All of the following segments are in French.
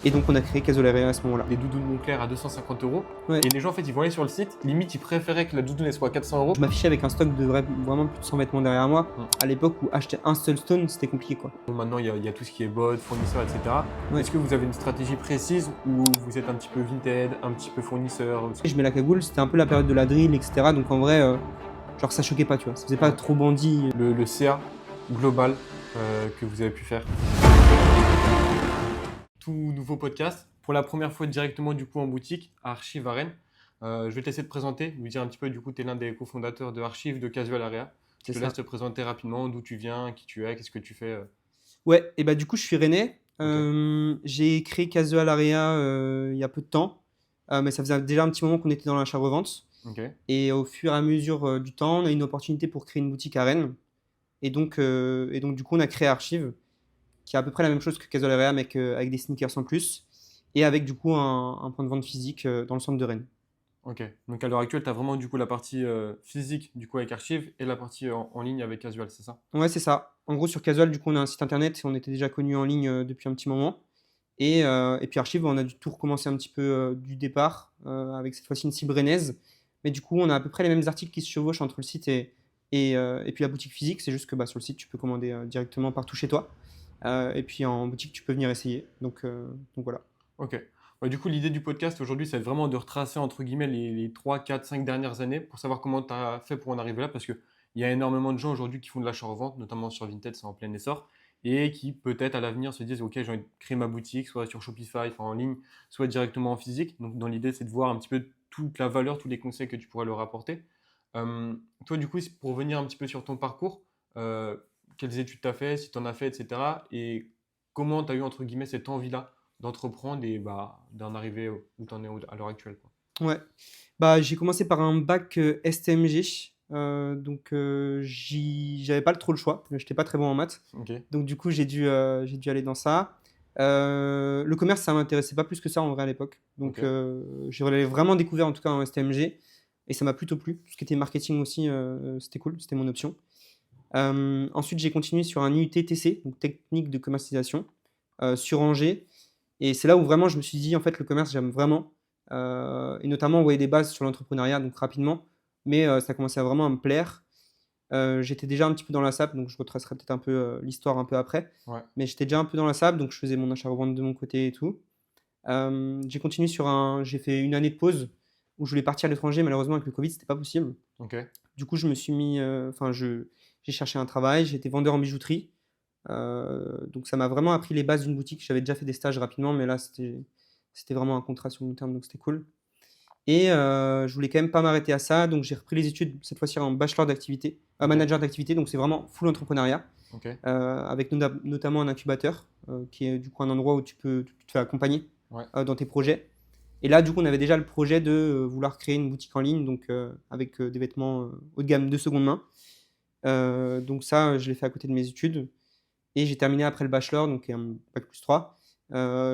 Et donc on a créé Casolarea à ce moment-là. Les doudounes Moncler à 250 euros. Ouais. Et les gens, en fait, ils vont aller sur le site. Limite, ils préféraient que la doudoune elle soit à 400 euros. Je m'affichais avec un stock de vraiment plus de 100 vêtements derrière moi. À l'époque où acheter un seul stone, c'était compliqué, quoi. Bon, maintenant, il y a tout ce qui est bot, fournisseur, etc. Ouais. Est-ce que vous avez une stratégie précise ou vous êtes un petit peu Vinted, un petit peu fournisseur? Je mets la cagoule, c'était un peu la période de la drill, etc. Donc en vrai, genre ça choquait pas, tu vois. Ça faisait pas trop bandit. Le CA global que vous avez pu faire. Tout nouveau podcast. Pour la première fois directement du coup en boutique à Archive à Rennes. Je vais te laisser te présenter, lui dire un petit peu, du coup, tu es l'un des cofondateurs de Archive, de Casual Area. Je te laisse te présenter rapidement d'où tu viens, qui tu es, qu'est-ce que tu fais. Ouais, et bah du coup, je suis rennais. J'ai créé Casual Area il y a peu de temps, mais ça faisait déjà un petit moment qu'on était dans l'achat-revente. Ok. Et au fur et à mesure du temps, on a eu une opportunité pour créer une boutique à Rennes. Et donc du coup, on a créé Archive, qui est à peu près la même chose que Casual Area, mais avec des sneakers en plus, et avec du coup un point de vente physique dans le centre de Rennes. Ok. Donc à l'heure actuelle, tu as vraiment du coup la partie physique du coup avec Archive et la partie en ligne avec Casual, c'est ça? Ouais, c'est ça. En gros, sur Casual, du coup, on a un site internet et on était déjà connu en ligne depuis un petit moment. Et puis Archive, on a dû tout recommencer un petit peu du départ, avec cette fois-ci une cible rennaise. Mais du coup, on a à peu près les mêmes articles qui se chevauchent entre le site et puis la boutique physique. C'est juste que sur le site, tu peux commander directement partout chez toi. Et puis en boutique, tu peux venir essayer. Donc voilà. Ok. Ouais, du coup, l'idée du podcast aujourd'hui, c'est vraiment de retracer entre guillemets les 3, 4, 5 dernières années pour savoir comment tu as fait pour en arriver là. Parce qu'il y a énormément de gens aujourd'hui qui font de l'achat-revente, notamment sur Vinted, c'est en plein essor, et qui peut-être à l'avenir se disent, OK, j'ai envie de créer ma boutique, soit sur Shopify, enfin en ligne, soit directement en physique. Donc, dans l'idée, c'est de voir un petit peu toute la valeur, tous les conseils que tu pourrais leur apporter. Toi, du coup, pour revenir un petit peu sur ton parcours, euh, quelles études tu as fait, si tu en as fait, etc. Et comment tu as eu, entre guillemets, cette envie-là d'entreprendre et d'en arriver où tu en es à l'heure actuelle, quoi. Ouais. Bah, j'ai commencé par un bac STMG. J'avais pas trop le choix. J'étais pas très bon en maths. Ok. Donc du coup, j'ai dû aller dans ça. Le commerce, ça m'intéressait pas plus que ça en vrai à l'époque. Donc Ok. j'ai vraiment découvert en tout cas en STMG. Et ça m'a plutôt plu. Tout ce qui était marketing aussi, c'était cool. C'était mon option. Ensuite, j'ai continué sur un UTTC, donc technique de commercialisation, sur Angers. Et c'est là où vraiment je me suis dit, en fait, le commerce, j'aime vraiment. Et notamment, on voyait des bases sur l'entrepreneuriat, donc rapidement. Mais ça commençait vraiment à me plaire. J'étais déjà un petit peu dans la SAP, donc je retracerai peut-être un peu l'histoire un peu après. Ouais. Mais j'étais déjà un peu dans la SAP, donc je faisais mon achat-revente de mon côté et tout. J'ai continué j'ai fait une année de pause où je voulais partir à l'étranger. Malheureusement, avec le Covid, c'était pas possible. Ok. Du coup, je me suis mis, j'ai cherché un travail. J'ai été vendeur en bijouterie. Donc ça m'a vraiment appris les bases d'une boutique. J'avais déjà fait des stages rapidement, mais là, c'était vraiment un contrat sur long terme, donc c'était cool. Et je voulais quand même pas m'arrêter à ça, donc j'ai repris les études, cette fois-ci en bachelor d'activité, Ok. manager d'activité, donc c'est vraiment full entrepreneuriat, Ok. avec notamment un incubateur, qui est du coup un endroit où tu te fais accompagner Ouais. dans tes projets. Et là, du coup, on avait déjà le projet de vouloir créer une boutique en ligne, donc avec des vêtements haut de gamme de seconde main. Donc ça, je l'ai fait à côté de mes études. Et j'ai terminé après le bachelor, donc un bac plus 3,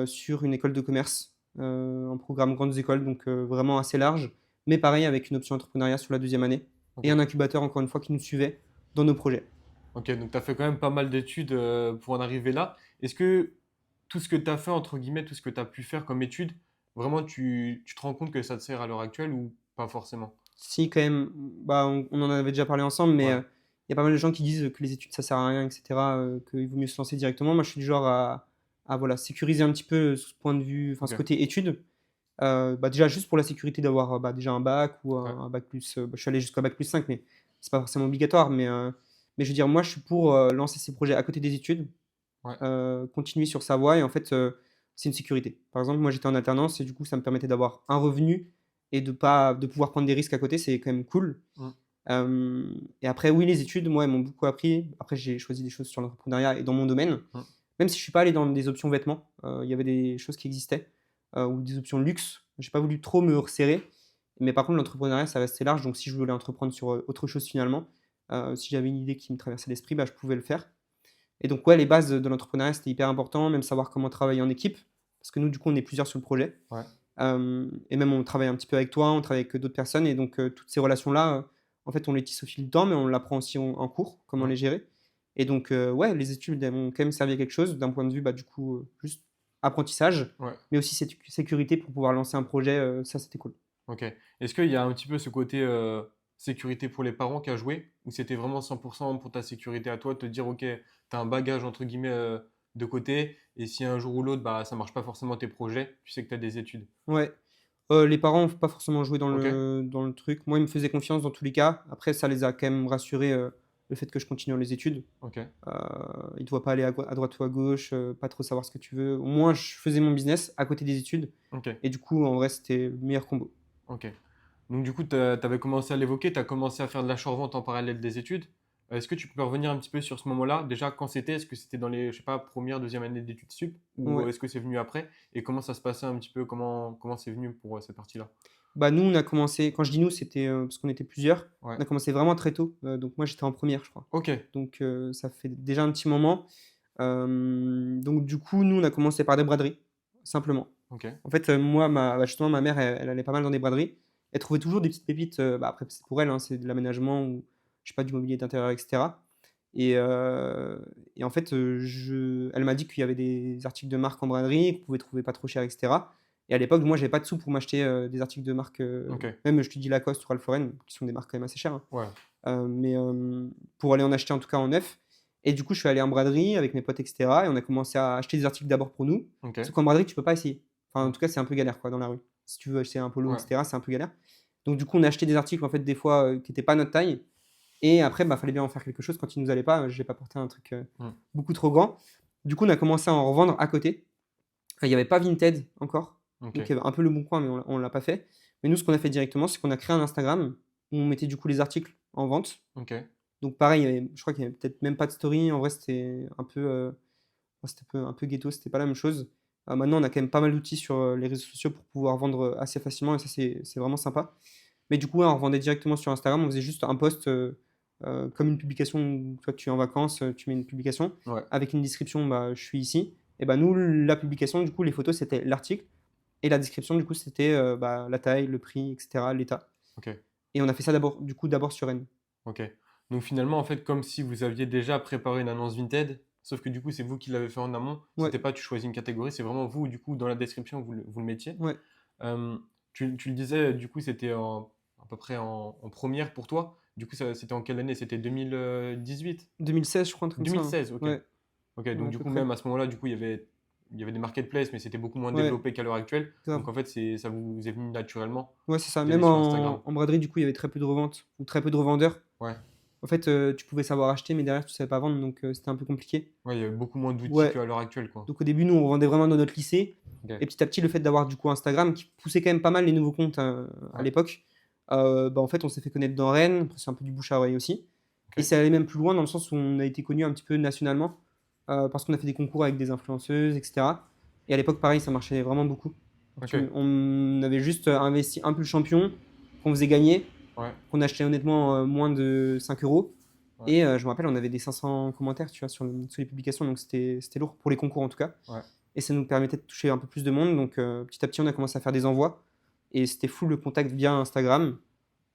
sur une école de commerce, un programme grandes écoles, donc vraiment assez large, mais pareil avec une option entrepreneuriat sur la deuxième année, et Ok. un incubateur encore une fois qui nous suivait dans nos projets. Ok. Donc, tu as fait quand même pas mal d'études pour en arriver là. Est-ce que tout ce que tu as fait, entre guillemets, tout ce que tu as pu faire comme études, vraiment, tu te rends compte que ça te sert à l'heure actuelle ou pas forcément? Si quand même, bah, on en avait déjà parlé ensemble, mais Ouais. il y a pas mal de gens qui disent que les études ça sert à rien, etc., qu'il vaut mieux se lancer directement. Moi je suis du genre à voilà, sécuriser un petit peu ce point de vue, enfin ce Ok. côté études. Déjà juste pour la sécurité d'avoir déjà un bac ou Ouais. un bac plus. Je suis allé jusqu'à bac plus 5, mais c'est pas forcément obligatoire. Mais je veux dire, moi, je suis pour lancer ces projets à côté des études, Ouais. continuer sur sa voie, et en fait, c'est une sécurité. Par exemple, moi, j'étais en alternance et du coup, ça me permettait d'avoir un revenu et de pouvoir prendre des risques à côté, c'est quand même cool. Mm. Et après, oui, les études, moi, elles m'ont beaucoup appris. Après, j'ai choisi des choses sur l'entrepreneuriat et dans mon domaine. Mm. Même si je suis pas allé dans des options vêtements, il y avait des choses qui existaient, ou des options luxe. J'ai pas voulu trop me resserrer, mais par contre, l'entrepreneuriat, ça restait large. Donc, si je voulais entreprendre sur autre chose finalement, si j'avais une idée qui me traversait l'esprit, je pouvais le faire. Et donc, ouais, les bases de l'entrepreneuriat, c'était hyper important, même savoir comment travailler en équipe, parce que nous, du coup, on est plusieurs sur le projet. Ouais. Et même, on travaille un petit peu avec toi, on travaille avec d'autres personnes, et donc, toutes ces relations-là, en fait, on les tisse au fil du temps, mais on l'apprend aussi en cours, comment Ouais. les gérer. Et donc, ouais, les études, elles m'ont quand même servi à quelque chose, d'un point de vue, du coup, juste apprentissage, Ouais. mais aussi cette sécurité pour pouvoir lancer un projet, ça c'était cool. Ok. Est-ce qu'il y a un petit peu ce côté sécurité pour les parents qui a joué, ou c'était vraiment 100% pour ta sécurité à toi, de te dire, ok, tu as un bagage entre guillemets de côté, et si un jour ou l'autre, bah, ça marche pas forcément tes projets, tu sais que tu as des études. Ouais, les parents ont pas forcément joué dans Ok? le truc. Moi, ils me faisaient confiance dans tous les cas. Après, ça les a quand même rassurés, le fait que je continue dans les études. Ok. Heu, Ils te voient pas aller à droite ou à gauche, pas trop savoir ce que tu veux. Au moins, je faisais mon business à côté des études Ok. et du coup, en vrai, c'était le meilleur combo. Ok. Donc du coup, tu avais commencé à l'évoquer, tu as commencé à faire de l'achat-revente en parallèle des études. Est-ce que tu peux revenir un petit peu sur ce moment-là? Déjà, quand c'était? Est-ce que c'était dans les, je sais pas, première, deuxième année d'études sup? Ou Ouais. est-ce que c'est venu après? Et comment ça se passait un petit peu? Comment c'est venu pour cette partie-là? Bah, nous, on a commencé quand je dis nous, c'était, parce qu'on était plusieurs. Ouais. On a commencé vraiment très tôt, donc moi, j'étais en première, je crois. Ok. Donc ça fait déjà un petit moment. Donc du coup, nous, on a commencé par des braderies, simplement. Ok. En fait, moi, justement, ma mère, elle allait pas mal dans des braderies. Elle trouvait toujours des petites pépites, bah, après, c'est pour elle, hein, c'est de l'aménagement ou je sais pas, du mobilier d'intérieur et cetera et en fait, elle m'a dit qu'il y avait des articles de marque en braderie, qu'on pouvait trouver pas trop cher et cetera et à l'époque, moi, j'avais pas de sous pour m'acheter, des articles de marque, Ok. même je te dis Lacoste ou Ralph Lauren, qui sont des marques quand même assez chères, hein. Ouais. Mais pour aller en acheter en tout cas en neuf et du coup, je suis allé en braderie avec mes potes et cetera et on a commencé à acheter des articles d'abord pour nous. Ok. Sauf qu'en braderie, tu peux pas essayer. Enfin, en Ouais. tout cas, c'est un peu galère quoi dans la rue. Si tu veux acheter un polo et Ouais. cetera, c'est un peu galère. Donc du coup, on a acheté des articles en fait des fois, qui étaient pas notre taille et après, bah, fallait bien en faire quelque chose quand ils nous allaient pas. J'ai pas porté un truc, Hmm. beaucoup trop grand. Du coup, on a commencé à en revendre à côté. Il y avait pas Vinted encore, Ok. donc il y avait un peu Le Bon Coin, mais on l'a pas fait. Mais nous, ce qu'on a fait directement, c'est qu'on a créé un Instagram où on mettait du coup les articles en vente. Ok. Donc pareil, je crois qu'il y avait peut-être même pas de story. En vrai, c'était un peu, c'était un peu ghetto, c'était pas la même chose. Maintenant, on a quand même pas mal d'outils sur, les réseaux sociaux pour pouvoir vendre, assez facilement et ça, c'est vraiment sympa. Mais du coup, ouais, on revendait directement sur Instagram. On faisait juste un post, comme une publication où toi, tu es en vacances, tu mets une publication Ouais. avec une description, bah, «Je suis ici» et bah, nous, la publication, du coup, les photos, c'était l'article et la description, du coup, c'était, bah, la taille, le prix et cetera, l'état Ok. et on a fait ça d'abord sur Rennes. Ok. Donc finalement, en fait, comme si vous aviez déjà préparé une annonce Vinted, sauf que du coup, c'est vous qui l'avez fait en amont. Ouais, C'était pas tu choisis une catégorie, c'est vraiment vous, du coup, dans la description, vous le mettiez. ouais. Euh, tu le disais, du coup, c'était à peu près en première pour toi. Du coup, c'était en quelle année? C'était 2018? 2016, je crois, un truc comme ça, hein. 2016, ok. Ouais, Ok, ouais, donc à du peu coup, près. même à ce moment-là, du coup, il y avait des marketplaces, mais c'était beaucoup moins Ouais, développé qu'à l'heure actuelle. grave. Donc en fait, ça vous est venu naturellement Ouais, c'est ça. d'aller Même sur Instagram. en braderie, du coup, il y avait très peu de reventes ou très peu de revendeurs. Ouais. En fait, tu pouvais savoir acheter, mais derrière, tu savais pas vendre, donc c'était un peu compliqué. Ouais, il y avait beaucoup moins d'outils Ouais, qu'à l'heure actuelle, quoi. donc au début, nous, on vendait vraiment dans notre lycée Ok. et petit à petit, le fait d'avoir, du coup, Instagram qui poussait quand même pas mal les nouveaux comptes, à Ouais. l'époque, bah, en fait, on s'est fait connaître dans Rennes. Après, c'est un peu du bouche à oreille aussi et Ok. ça allait même plus loin dans le sens où on a été connus un petit peu nationalement, parce qu'on a fait des concours avec des influenceuses et cetera et à l'époque, pareil, ça marchait vraiment beaucoup. Ok. On avait juste, investi un peu le champion qu'on faisait gagner, Ouais. qu'on achetait honnêtement, moins de 5 euros. Ouais. Et je me rappelle, on avait des 500 commentaires, tu vois, sur les publications, donc c'était lourd pour les concours en tout cas. Ouais. Et ça nous permettait de toucher un peu plus de monde, donc petit à petit, on a commencé à faire des envois. Et c'était full le contact via Instagram.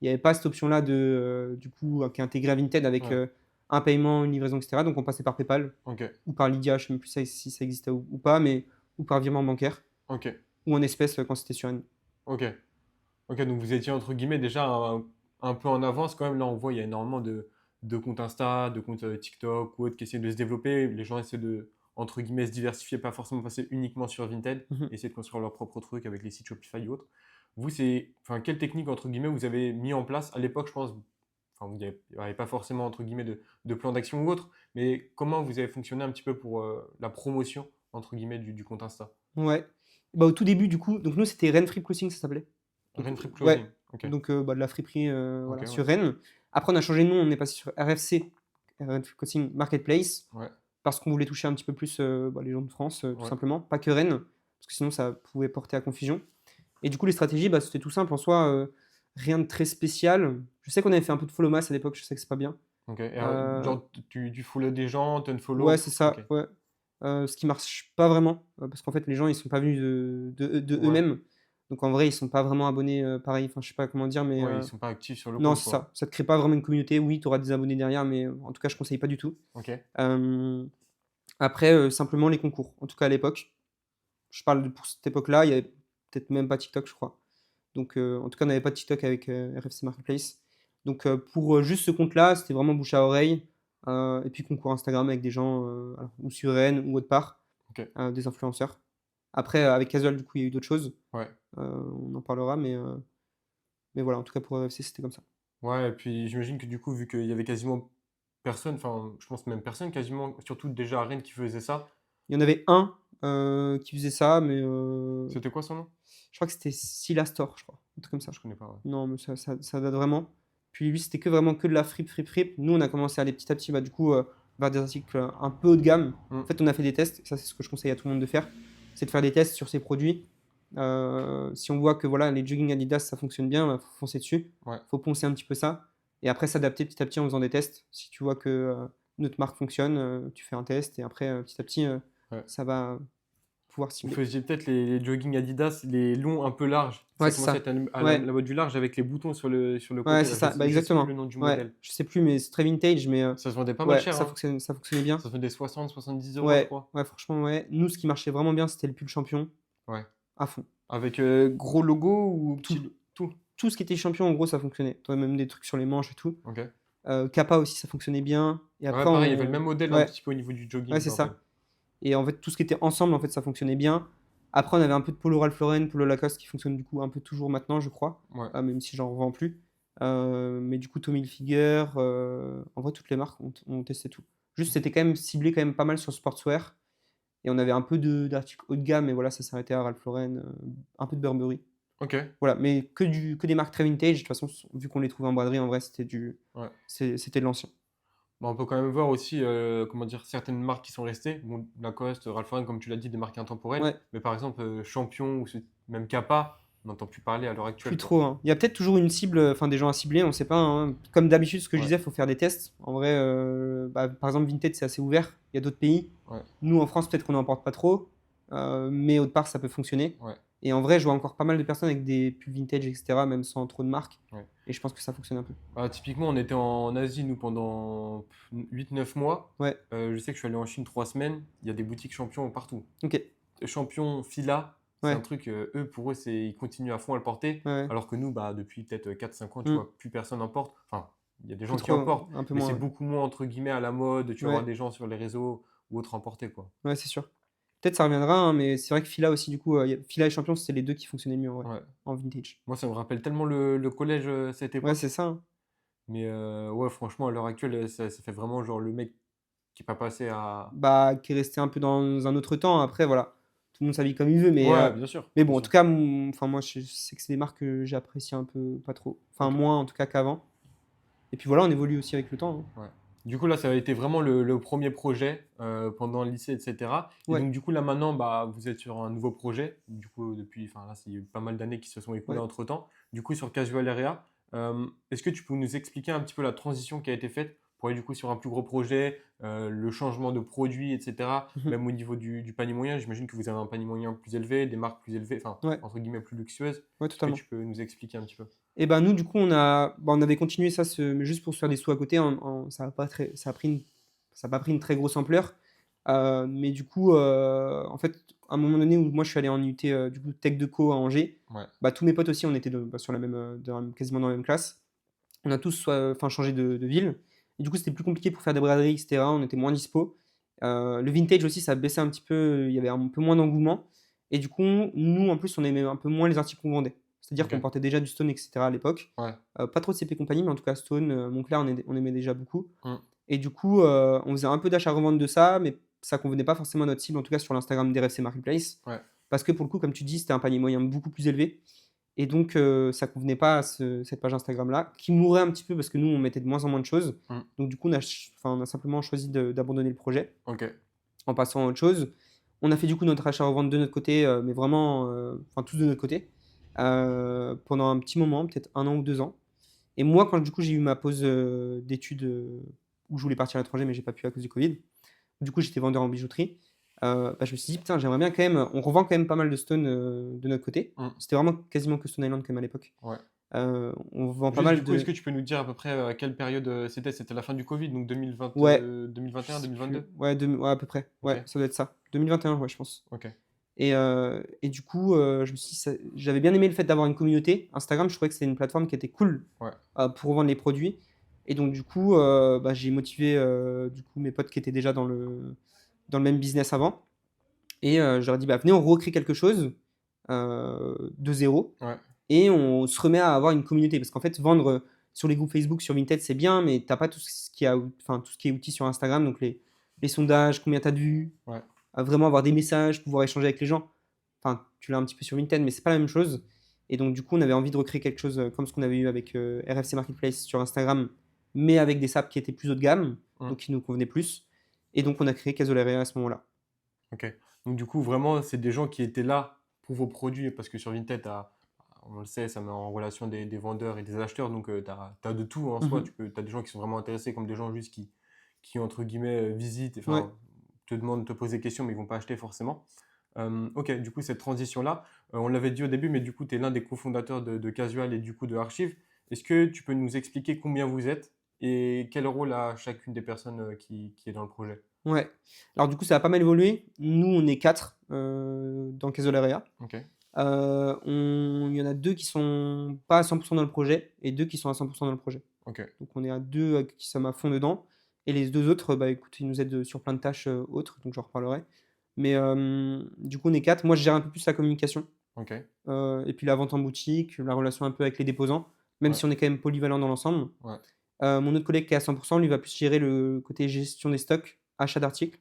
Il n'y avait pas cette option-là du coup, qui est intégrée à Vinted avec Ouais. un paiement, une livraison, etc. Donc on passait par PayPal Ok. ou par Lydia, je ne sais même plus si ça existait ou pas, mais ou par virement bancaire Ok. ou en espèces quand c'était sur une. Ok. Ok, donc vous étiez entre guillemets déjà un peu en avance quand même. Là, on voit, il y a énormément de comptes Insta, de comptes TikTok ou autres qui essaient de se développer. Les gens essaient de, entre guillemets, se diversifier, pas forcément passer uniquement sur Vinted, Mhm. essayer de construire leur propre truc avec les sites Shopify ou autres. Vous, enfin, quelle technique, entre guillemets, vous avez mis en place à l'époque, je pense, enfin, vous n'avez pas forcément, entre guillemets, de plan d'action ou autre, mais comment vous avez fonctionné un petit peu pour la promotion, entre guillemets, du compte Insta? Ouais. Bah, au tout début, du coup, donc nous, c'était Rennes Free Clothing, ça s'appelait. Donc, Renfree ouais, Closing. Ok. donc bah, de la friperie Ok, voilà, ouais. sur Rennes. Après, on a changé de nom, on est passé sur RFC, Rennes Free Clothing Marketplace, Ouais. parce qu'on voulait toucher un petit peu plus bah, les gens de France, tout Ouais. simplement, pas que Rennes, parce que sinon ça pouvait porter à confusion. Et du coup, les stratégies, bah, c'était tout simple en soi, rien de très spécial. Je sais qu'on avait fait un peu de follow mass à l'époque, je sais que c'est pas bien. Ok. Et, Euh, genre, tu follow des gens, tu ouais, unfollow. c'est Ok. ça, ouais. Ce qui marche pas vraiment, parce qu'en fait, les gens, ils sont pas venus de Ouais. eux-mêmes. Donc en vrai, ils sont pas vraiment abonnés, pareil, enfin, je sais pas comment dire, mais Ouais, ils sont pas actifs sur le non, compte, c'est quoi. ça. Ça te crée pas vraiment une communauté. Oui, tu auras des abonnés derrière, mais en tout cas, je conseille pas du tout. Ok. Hem, Après, simplement les concours, en tout cas à l'époque. je parle pour cette époque-là, il y avait peut-être même pas TikTok, je crois. Donc, en tout cas, on n'avait pas de TikTok avec RFC Marketplace. Donc, pour juste ce compte-là, c'était vraiment bouche à oreille. Et puis concours Instagram avec des gens, alors, ou sur Rennes ou autre part, Ok. des influenceurs. Après, avec Casual, du coup, il y a eu d'autres choses. Ouais. On en parlera, mais voilà, en tout cas pour RFC, c'était comme ça. Ouais, et puis j'imagine que du coup, vu qu'il y avait quasiment personne, enfin, je pense même personne quasiment, surtout déjà à Rennes qui faisait ça. Il y en avait un qui faisait ça, mais C'était quoi son nom? je crois que c'était Silastor, je crois. Un truc comme ça. Je connais pas, ouais. Non, mais ça date vraiment. Puis lui, c'était vraiment que de la frip. Nous, on a commencé à aller petit à petit, bah, du coup, vers des articles un peu haut de gamme. En Hmm. fait, on a fait des tests, et ça, c'est ce que je conseille à tout le monde de faire, c'est de faire des tests sur ces produits. Si on voit que voilà, les jogging Adidas, ça fonctionne bien, bah, faut foncer dessus. Ouais. Faut poncer un petit peu ça. Et après, s'adapter petit à petit en faisant des tests. Si tu vois que notre marque fonctionne, tu fais un test, et après, petit à petit, Ouais. ça va pouvoir Vous cibler. faisiez peut-être les jogging Adidas, les longs un peu larges. Ouais, Ça c'est commençait à ça. être à la Ouais, mode du large avec les boutons sur le ouais, côté, c'est là. ça. Bah, Je sais plus exactement. le nom du Ouais, modèle. je sais plus, mais c'est très vintage, mais Ça se vendait pas mal ouais, cher, hein. ça fonctionnait bien. Ça se vendait 60, 70 euros, je Ouais, crois. ouais, franchement, ouais. Nous, ce qui marchait vraiment bien, c'était le pull champion, Ouais. à fond. Avec gros logo ou Tout, petit... Tout. tout ce qui était champion, en gros, ça fonctionnait. T'avais même des trucs sur les manches et tout. Ok. Kappa aussi, ça fonctionnait bien. Et Ouais, après, pareil, il y avait le même modèle un ouais, petit peu au niveau du jogging, ouais, je c'est me rappelle. ça. Et en fait, tout ce qui était ensemble, en fait, ça fonctionnait bien. Après, on avait un peu de polo Ralph Lauren, polo Lacoste qui fonctionne du coup un peu toujours maintenant, je crois. Ouais. Même si j'en revends plus. Mais du coup, Tommy Hilfiger, en vrai, toutes les marques, on testait tout. Juste, c'était quand même ciblé quand même pas mal sur le sportswear. Et on avait un peu d'articles haut de gamme, mais voilà, ça s'arrêtait à Ralph Lauren, un peu de Burberry. Ok. Voilà, mais que des marques très vintage. De toute façon, vu qu'on les trouvait en braderie, en vrai, Ouais. c'était de l'ancien. Bon, on peut quand même voir aussi, comment dire, certaines marques qui sont restées. Bon, Lacoste, Ralph Lauren, comme tu l'as dit, des marques intemporelles. Ouais, Mais par exemple, Champion ou même Kappa, on n'entend plus parler à l'heure plus actuelle, quoi. trop, hein. Il y a peut-être toujours une cible, enfin des gens à cibler, on sait pas, hein. Comme d'habitude, ce que je Ouais. disais, il faut faire des tests. En vrai, bah, par exemple, Vinted, c'est assez ouvert. Il y a d'autres pays. Ouais. Nous, en France, peut-être qu'on n'en porte pas trop, mais autre part, ça peut fonctionner. Ouais. Et en vrai, je vois encore pas mal de personnes avec des pulls vintage, etc., même sans trop de marques. Ouais. Et je pense que ça fonctionne un peu. Bah, typiquement, on était en Asie, nous, pendant 8-9 mois. Ouais, Je sais que je suis allé en Chine 3 semaines. Il y a des boutiques Champion partout. ok. Champion, Fila, c'est un Ouais, truc, eux, pour eux, ils continuent à fond à le porter. ouais, ouais. Alors que nous, bah, depuis peut-être 4-5 ans, tu Hmm. vois, plus personne en porte. Enfin, il y a des Plus gens qui en trop, portent, un peu mais moins, c'est ouais. beaucoup moins, entre guillemets, à la mode. Tu vas voir Ouais, des gens sur les réseaux ou autres en porter, quoi. ouais, c'est sûr. Peut-être ça reviendra, hein, mais c'est vrai que Fila aussi, du coup, Fila et Champion, c'était les deux qui fonctionnaient le mieux, en vrai, Ouais. en vintage. Moi, ça me rappelle tellement le collège, cette Ouais, époque. c'est ça, hein. Mais ouais, franchement, à l'heure actuelle, ça fait vraiment genre le mec qui n'est pas passé à. Bah, qui est resté un peu dans un autre temps. Après, voilà, tout le monde s'habille comme il veut, Ouais, bien sûr, mais bien bon, en sûr. tout cas, enfin, moi, je sais que c'est des marques que j'apprécie un peu, pas trop. Enfin, Ok. moins en tout cas qu'avant. Et puis voilà, on évolue aussi avec le temps, hein. Ouais. Du coup, là, ça a été vraiment le premier projet pendant le lycée, etc. Et Ouais, donc, du coup, là, maintenant, bah, vous êtes sur un nouveau projet. Du coup, depuis, enfin, là, il y a eu pas mal d'années qui se sont écoulées ouais. entre-temps. Du coup, sur Casual Area, est-ce que tu peux nous expliquer un petit peu la transition qui a été faite pour aller, du coup, sur un plus gros projet, le changement de produit, etc. Mhm. Même au niveau du panier moyen, j'imagine que vous avez un panier moyen plus élevé, des marques plus élevées, enfin, Ouais, entre guillemets, plus luxueuses. ouais, Est-ce que totalement. tu peux nous expliquer un petit peu? Et ben nous, du coup, on avait continué ça, mais juste pour se faire des sous à côté, ça a pas pris une très grosse ampleur. Mais du coup, en fait, à un moment donné où moi je suis allé en UT, du coup, Tech Deco à Angers, Ouais, bah, tous mes potes aussi, on était sur la même, quasiment dans la même classe. On a tous enfin, changé de ville. Et du coup, c'était plus compliqué pour faire des braderies, etc. On était moins dispo. Le vintage aussi, ça baissait un petit peu. Il y avait un peu moins d'engouement. Et du coup, nous, en plus, on aimait un peu moins les articles qu'on vendait. C'est-à-dire qu'on ok. portait déjà du Stone, etc. à l'époque. Ouais. Pas trop de CP compagnie, mais en tout cas, Stone, Moncler, on aimait déjà beaucoup. Mm. Et du coup, on faisait un peu d'achat-revente de ça, mais ça convenait pas forcément à notre cible, en tout cas sur l'Instagram d'RFC Marketplace. Ouais. Parce que pour le coup, comme tu dis, c'était un panier moyen beaucoup plus élevé. Et donc, ça convenait pas à cette page Instagram-là, qui mourait un petit peu parce que nous, on mettait de moins en moins de choses. Mm. Donc, du coup, on a simplement choisi d'abandonner le projet Ok. en passant à autre chose. On a fait du coup notre achat-revente de notre côté, mais vraiment, enfin, tous de notre côté, pendant un petit moment, peut-être 1 an ou 2 ans. Et moi, quand du coup, j'ai eu ma pause d'études où je voulais partir à l'étranger, mais j'ai pas pu à cause du Covid, du coup, j'étais vendeur en bijouterie. Bah, je me suis dit, putain, j'aimerais bien quand même. On revend quand même pas mal de Stone de notre côté. Mm. C'était vraiment quasiment que Stone Island quand même à l'époque. Ouais. On vend pas Juste du mal coup, est-ce de. que tu peux nous dire à peu près à quelle période c'était? C'était la fin du Covid, donc 2020, Ouais, je 2021, sais plus. 2022? Ouais, ouais, à peu près. Ok, Ouais, ça doit être ça. 2021, ouais, je pense. ok. Et du coup, je me suis dit, j'avais bien aimé le fait d'avoir une communauté. Instagram, je trouvais que c'était une plateforme qui était cool Ouais. pour vendre les produits. Et donc, du coup, bah, j'ai motivé du coup, mes potes qui étaient déjà dans le même business avant. Et je leur ai dit, bah, venez, on recrée quelque chose de zéro. Ouais. Et on se remet à avoir une communauté. Parce qu'en fait, vendre sur les groupes Facebook, sur Vinted, c'est bien, mais tu n'as pas tout ce qui est outils sur Instagram. Donc, les sondages, combien tu as de vues, Ouais. vraiment avoir des messages, pouvoir échanger avec les gens. Enfin, tu l'as un petit peu sur Vinted, mais c'est pas la même chose. Et donc, du coup, on avait envie de recréer quelque chose comme ce qu'on avait eu avec RFC Marketplace sur Instagram, mais avec des SAP qui étaient plus haut de gamme, Mm. donc qui nous convenaient plus. Et donc, on a créé Casolarea à ce moment-là. Ok. Donc du coup, vraiment, c'est des gens qui étaient là pour vos produits, parce que sur Vinted, on le sait, ça met en relation des vendeurs et des acheteurs, donc tu as, de tout en soi. Mhm. Tu as des gens qui sont vraiment intéressés, comme des gens juste qui entre guillemets, visitent, Ouais. enfin, te demandent de te poser des questions, mais ils vont pas acheter forcément. Ok, du coup, cette transition-là, on l'avait dit au début, mais du coup, tu es l'un des cofondateurs de Casual et du coup de Archive. Est-ce que tu peux nous expliquer combien vous êtes et quel rôle a chacune des personnes qui est dans le projet? Ouais. Alors, du coup, ça a pas mal évolué. Nous, on est quatre dans Casolarea. Ok, Il y en a deux qui sont pas à 100% dans le projet et deux qui sont à 100% dans le projet. ok, Donc on est à deux qui sommes à fond dedans. Et les deux autres, bah écoute, ils nous aident sur plein de tâches autres, donc j'en reparlerai. Mais du coup, on est quatre. Moi, je gère un peu plus la communication. ok, Et puis la vente en boutique, la relation un peu avec les déposants, même ouais, si on est quand même polyvalent dans l'ensemble. ouais. Mon autre collègue qui est à 100%, lui va plus gérer le côté gestion des stocks, achat d'articles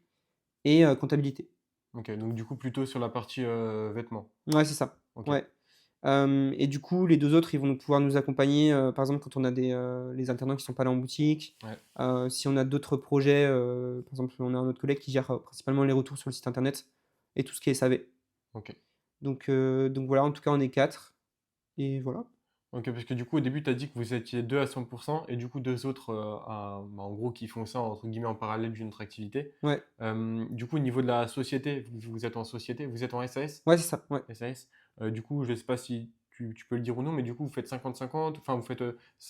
et comptabilité. Ok, donc du coup, plutôt sur la partie vêtements. Ouais, c'est ça. Ok, Ouais. Et du coup, les deux autres, ils vont pouvoir nous accompagner, par exemple, quand on a les alternants qui sont pas là en boutique. ouais, Si on a d'autres projets, par exemple, on a un autre collègue qui gère principalement les retours sur le site internet et tout ce qui est SAV. ok. Donc voilà, en tout cas, on est quatre. Et voilà. Ok, parce que du coup, au début, tu as dit que vous étiez deux à 100% et du coup, deux autres, bah, en gros, qui font ça, entre guillemets, en parallèle d'une autre activité. Ouais, Du coup, au niveau de la société, vous êtes en société, vous êtes en SAS? ouais, c'est ça. Ouais. SAS. Du coup, je sais pas si tu peux le dire ou non, mais du coup, vous faites 50-50, enfin, vous faites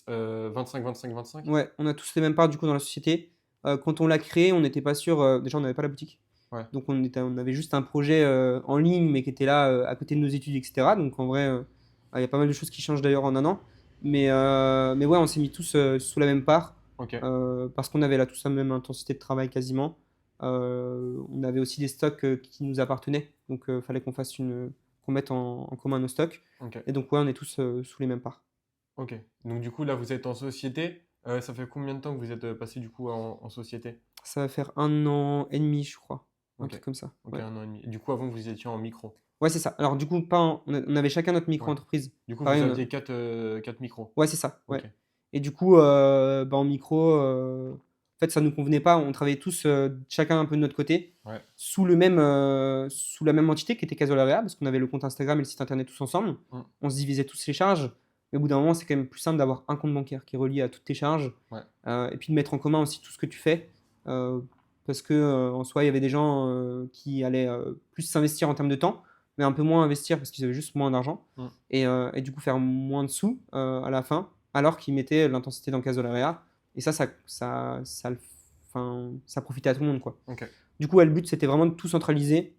25-25-25? Ouais, on a tous les mêmes parts du coup dans la société. Quand on l'a créé, on n'était pas sûr. Déjà, on n'avait pas la boutique. Ouais, Donc on avait juste un projet en ligne, mais qui était là à côté de nos études, etc. Donc en vrai, il y a pas mal de choses qui changent d'ailleurs en un an. Mais ouais, on s'est mis tous sous la même part ok, parce qu'on avait là tous la même intensité de travail quasiment. On avait aussi des stocks qui nous appartenaient, donc il fallait qu'on mette en commun nos stocks. ok, Et donc ouais, on est tous sous les mêmes parts. ok. Donc, du coup, là, vous êtes en société. Ça fait combien de temps que vous êtes passé, du coup, en société? Ça va faire 1 an et demi, je crois, un Ok, truc comme ça. ok, Ouais. 1 an et demi. Du coup, avant, vous étiez en micro. Ouais, c'est ça. Alors, du coup, on avait chacun notre Ouais. micro-entreprise. Du coup, Pareil, vous aviez quatre micros. ouais, c'est ça. Ouais. Ok, Et du coup, bah, en micro, en fait, ça nous convenait pas. On travaillait tous, chacun un peu de notre côté, ouais, sous la même entité qui était Casolarea, parce qu'on avait le compte Instagram et le site internet tous ensemble. mm, On se divisait tous les charges. Mais au bout d'un moment, c'est quand même plus simple d'avoir un compte bancaire qui est relié à toutes tes charges. ouais, Et puis de mettre en commun aussi tout ce que tu fais. euh, Parce que en soi, il y avait des gens qui allaient plus s'investir en termes de temps, mais un peu moins investir parce qu'ils avaient juste moins d'argent. mm. Et du coup, faire moins de sous à la fin, alors qu'ils mettaient l'intensité dans Casolarea. Et ça profitait à tout le monde, quoi. Ok, Du coup, ouais, le but, c'était vraiment de tout centraliser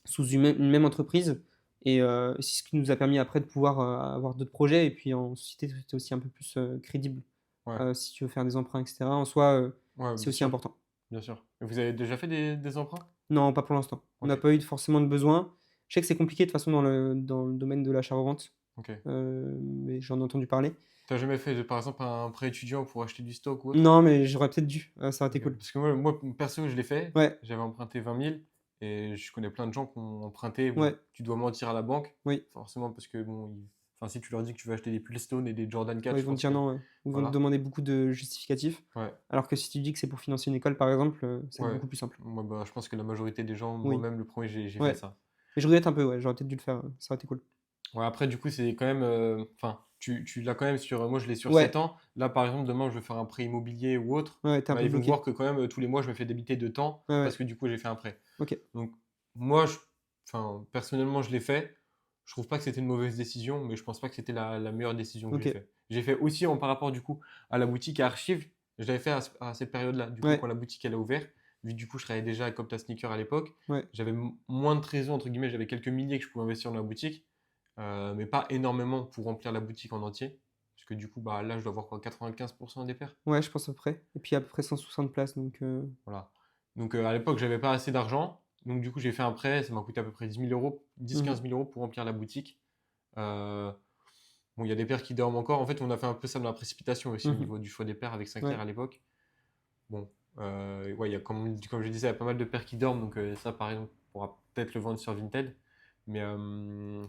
sous une même entreprise. Et c'est ce qui nous a permis après de pouvoir avoir d'autres projets. Et puis en société, c'était aussi un peu plus crédible. ouais, Si tu veux faire des emprunts, etc. En soi, ouais, c'est bien aussi sûr, important. bien sûr. Et vous avez déjà fait des emprunts? Non, pas pour l'instant. On Ok, n'a pas eu forcément de besoin. Je sais que c'est compliqué de toute façon dans le domaine de l'achat-revente, ok. mais j'en ai entendu parler. T'as jamais fait, par exemple, un prêt étudiant pour acheter du stock ou autre? Non, mais j'aurais peut-être dû. Ça aurait été Ok. cool. Parce que moi, perso, je l'ai fait. Ouais, J'avais emprunté 20 000 et je connais plein de gens qui ont emprunté. Bon, ouais, tu dois mentir à la banque, oui. forcément, parce que bon, enfin, si tu leur dis que tu veux acheter des Stone et des Jordan 4, Ouais, ils je vont te pense dire que non, ouais. Ou ils vont te voilà. demander beaucoup de justificatifs. Ouais, Alors que si tu dis que c'est pour financer une école, par exemple, ça va être ouais. beaucoup plus simple. Moi, bah, je pense que la majorité des gens, Oui, moi-même, le premier, j'ai fait ouais. ça. Mais je regrette un peu, ouais. J'aurais peut-être dû le faire. Ça aurait été cool. Ouais, après, du coup, c'est quand même. Enfin, tu l'as quand même sur. Moi, je l'ai sur Ouais, 7 ans. Là, par exemple, demain, je veux faire un prêt immobilier ou autre. ouais, t'es un Bah, peu ils vont voir bloqué. que quand même, tous les mois, je me fais débiter de temps Ouais, parce ouais. que du coup, j'ai fait un prêt. Ok, Donc, moi, enfin, personnellement, je l'ai fait. Je trouve pas que c'était une mauvaise décision, mais je pense pas que c'était la meilleure décision que j'ai ok. fait. J'ai fait aussi par rapport, du coup, à la boutique à Archive. Je l'avais fait à cette période-là, du coup, Ouais, quand la boutique, elle a ouvert. vu que du coup, je travaillais déjà à Copta Sneaker à l'époque, Ouais. j'avais moins de trésor, entre guillemets, j'avais quelques milliers que je pouvais investir dans la boutique, mais pas énormément pour remplir la boutique en entier. Parce que du coup, bah, là, je dois avoir quoi, 95% des paires. Ouais, je pense à peu près. Et puis à peu près 160 places. Donc, Voilà. Donc à l'époque, j'avais pas assez d'argent. Donc du coup, j'ai fait un prêt, ça m'a coûté à peu près 10 000 euros, mhm, 10-15 000 euros pour remplir la boutique. Euh, bon, il y a des paires qui dorment encore. En fait, on a fait un peu ça dans la précipitation aussi au mhm. niveau du choix des paires avec Sinclair Ouais. à l'époque. Bon, ouais, il y a comme je disais, il y a pas mal de paires qui dorment, donc ça, par exemple, on pourra peut-être le vendre sur Vinted. Mais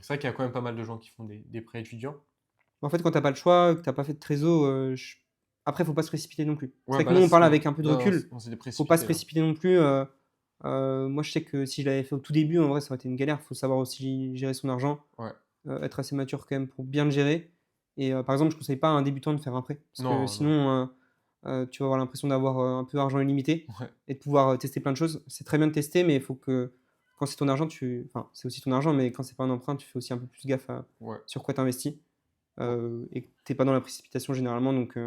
c'est vrai qu'il y a quand même pas mal de gens qui font des prêts étudiants. En fait, quand t'as pas le choix, que t'as pas fait de trésor, après, faut pas se précipiter non plus. C'est Ouais, vrai que bah nous, là, on c'est ce parle qu'on avec un peu de là, recul. on s'était Faut pas se précipité là. précipiter non plus. Moi, je sais que si je l'avais fait au tout début, en vrai, ça aurait été une galère. Faut savoir aussi gérer son argent, Ouais. être assez mature quand même pour bien le gérer. Et par exemple, je conseille pas à un débutant de faire un prêt, parce que Non, non. sinon, tu vas avoir l'impression d'avoir un peu d'argent illimité Ouais, et de pouvoir tester plein de choses. C'est très bien de tester, mais il faut que quand c'est ton argent, enfin, c'est aussi ton argent, mais quand c'est pas un emprunt, tu fais aussi un peu plus gaffe ouais. sur quoi tu investis Ouais, et que t'es pas dans la précipitation généralement. Donc, ouais,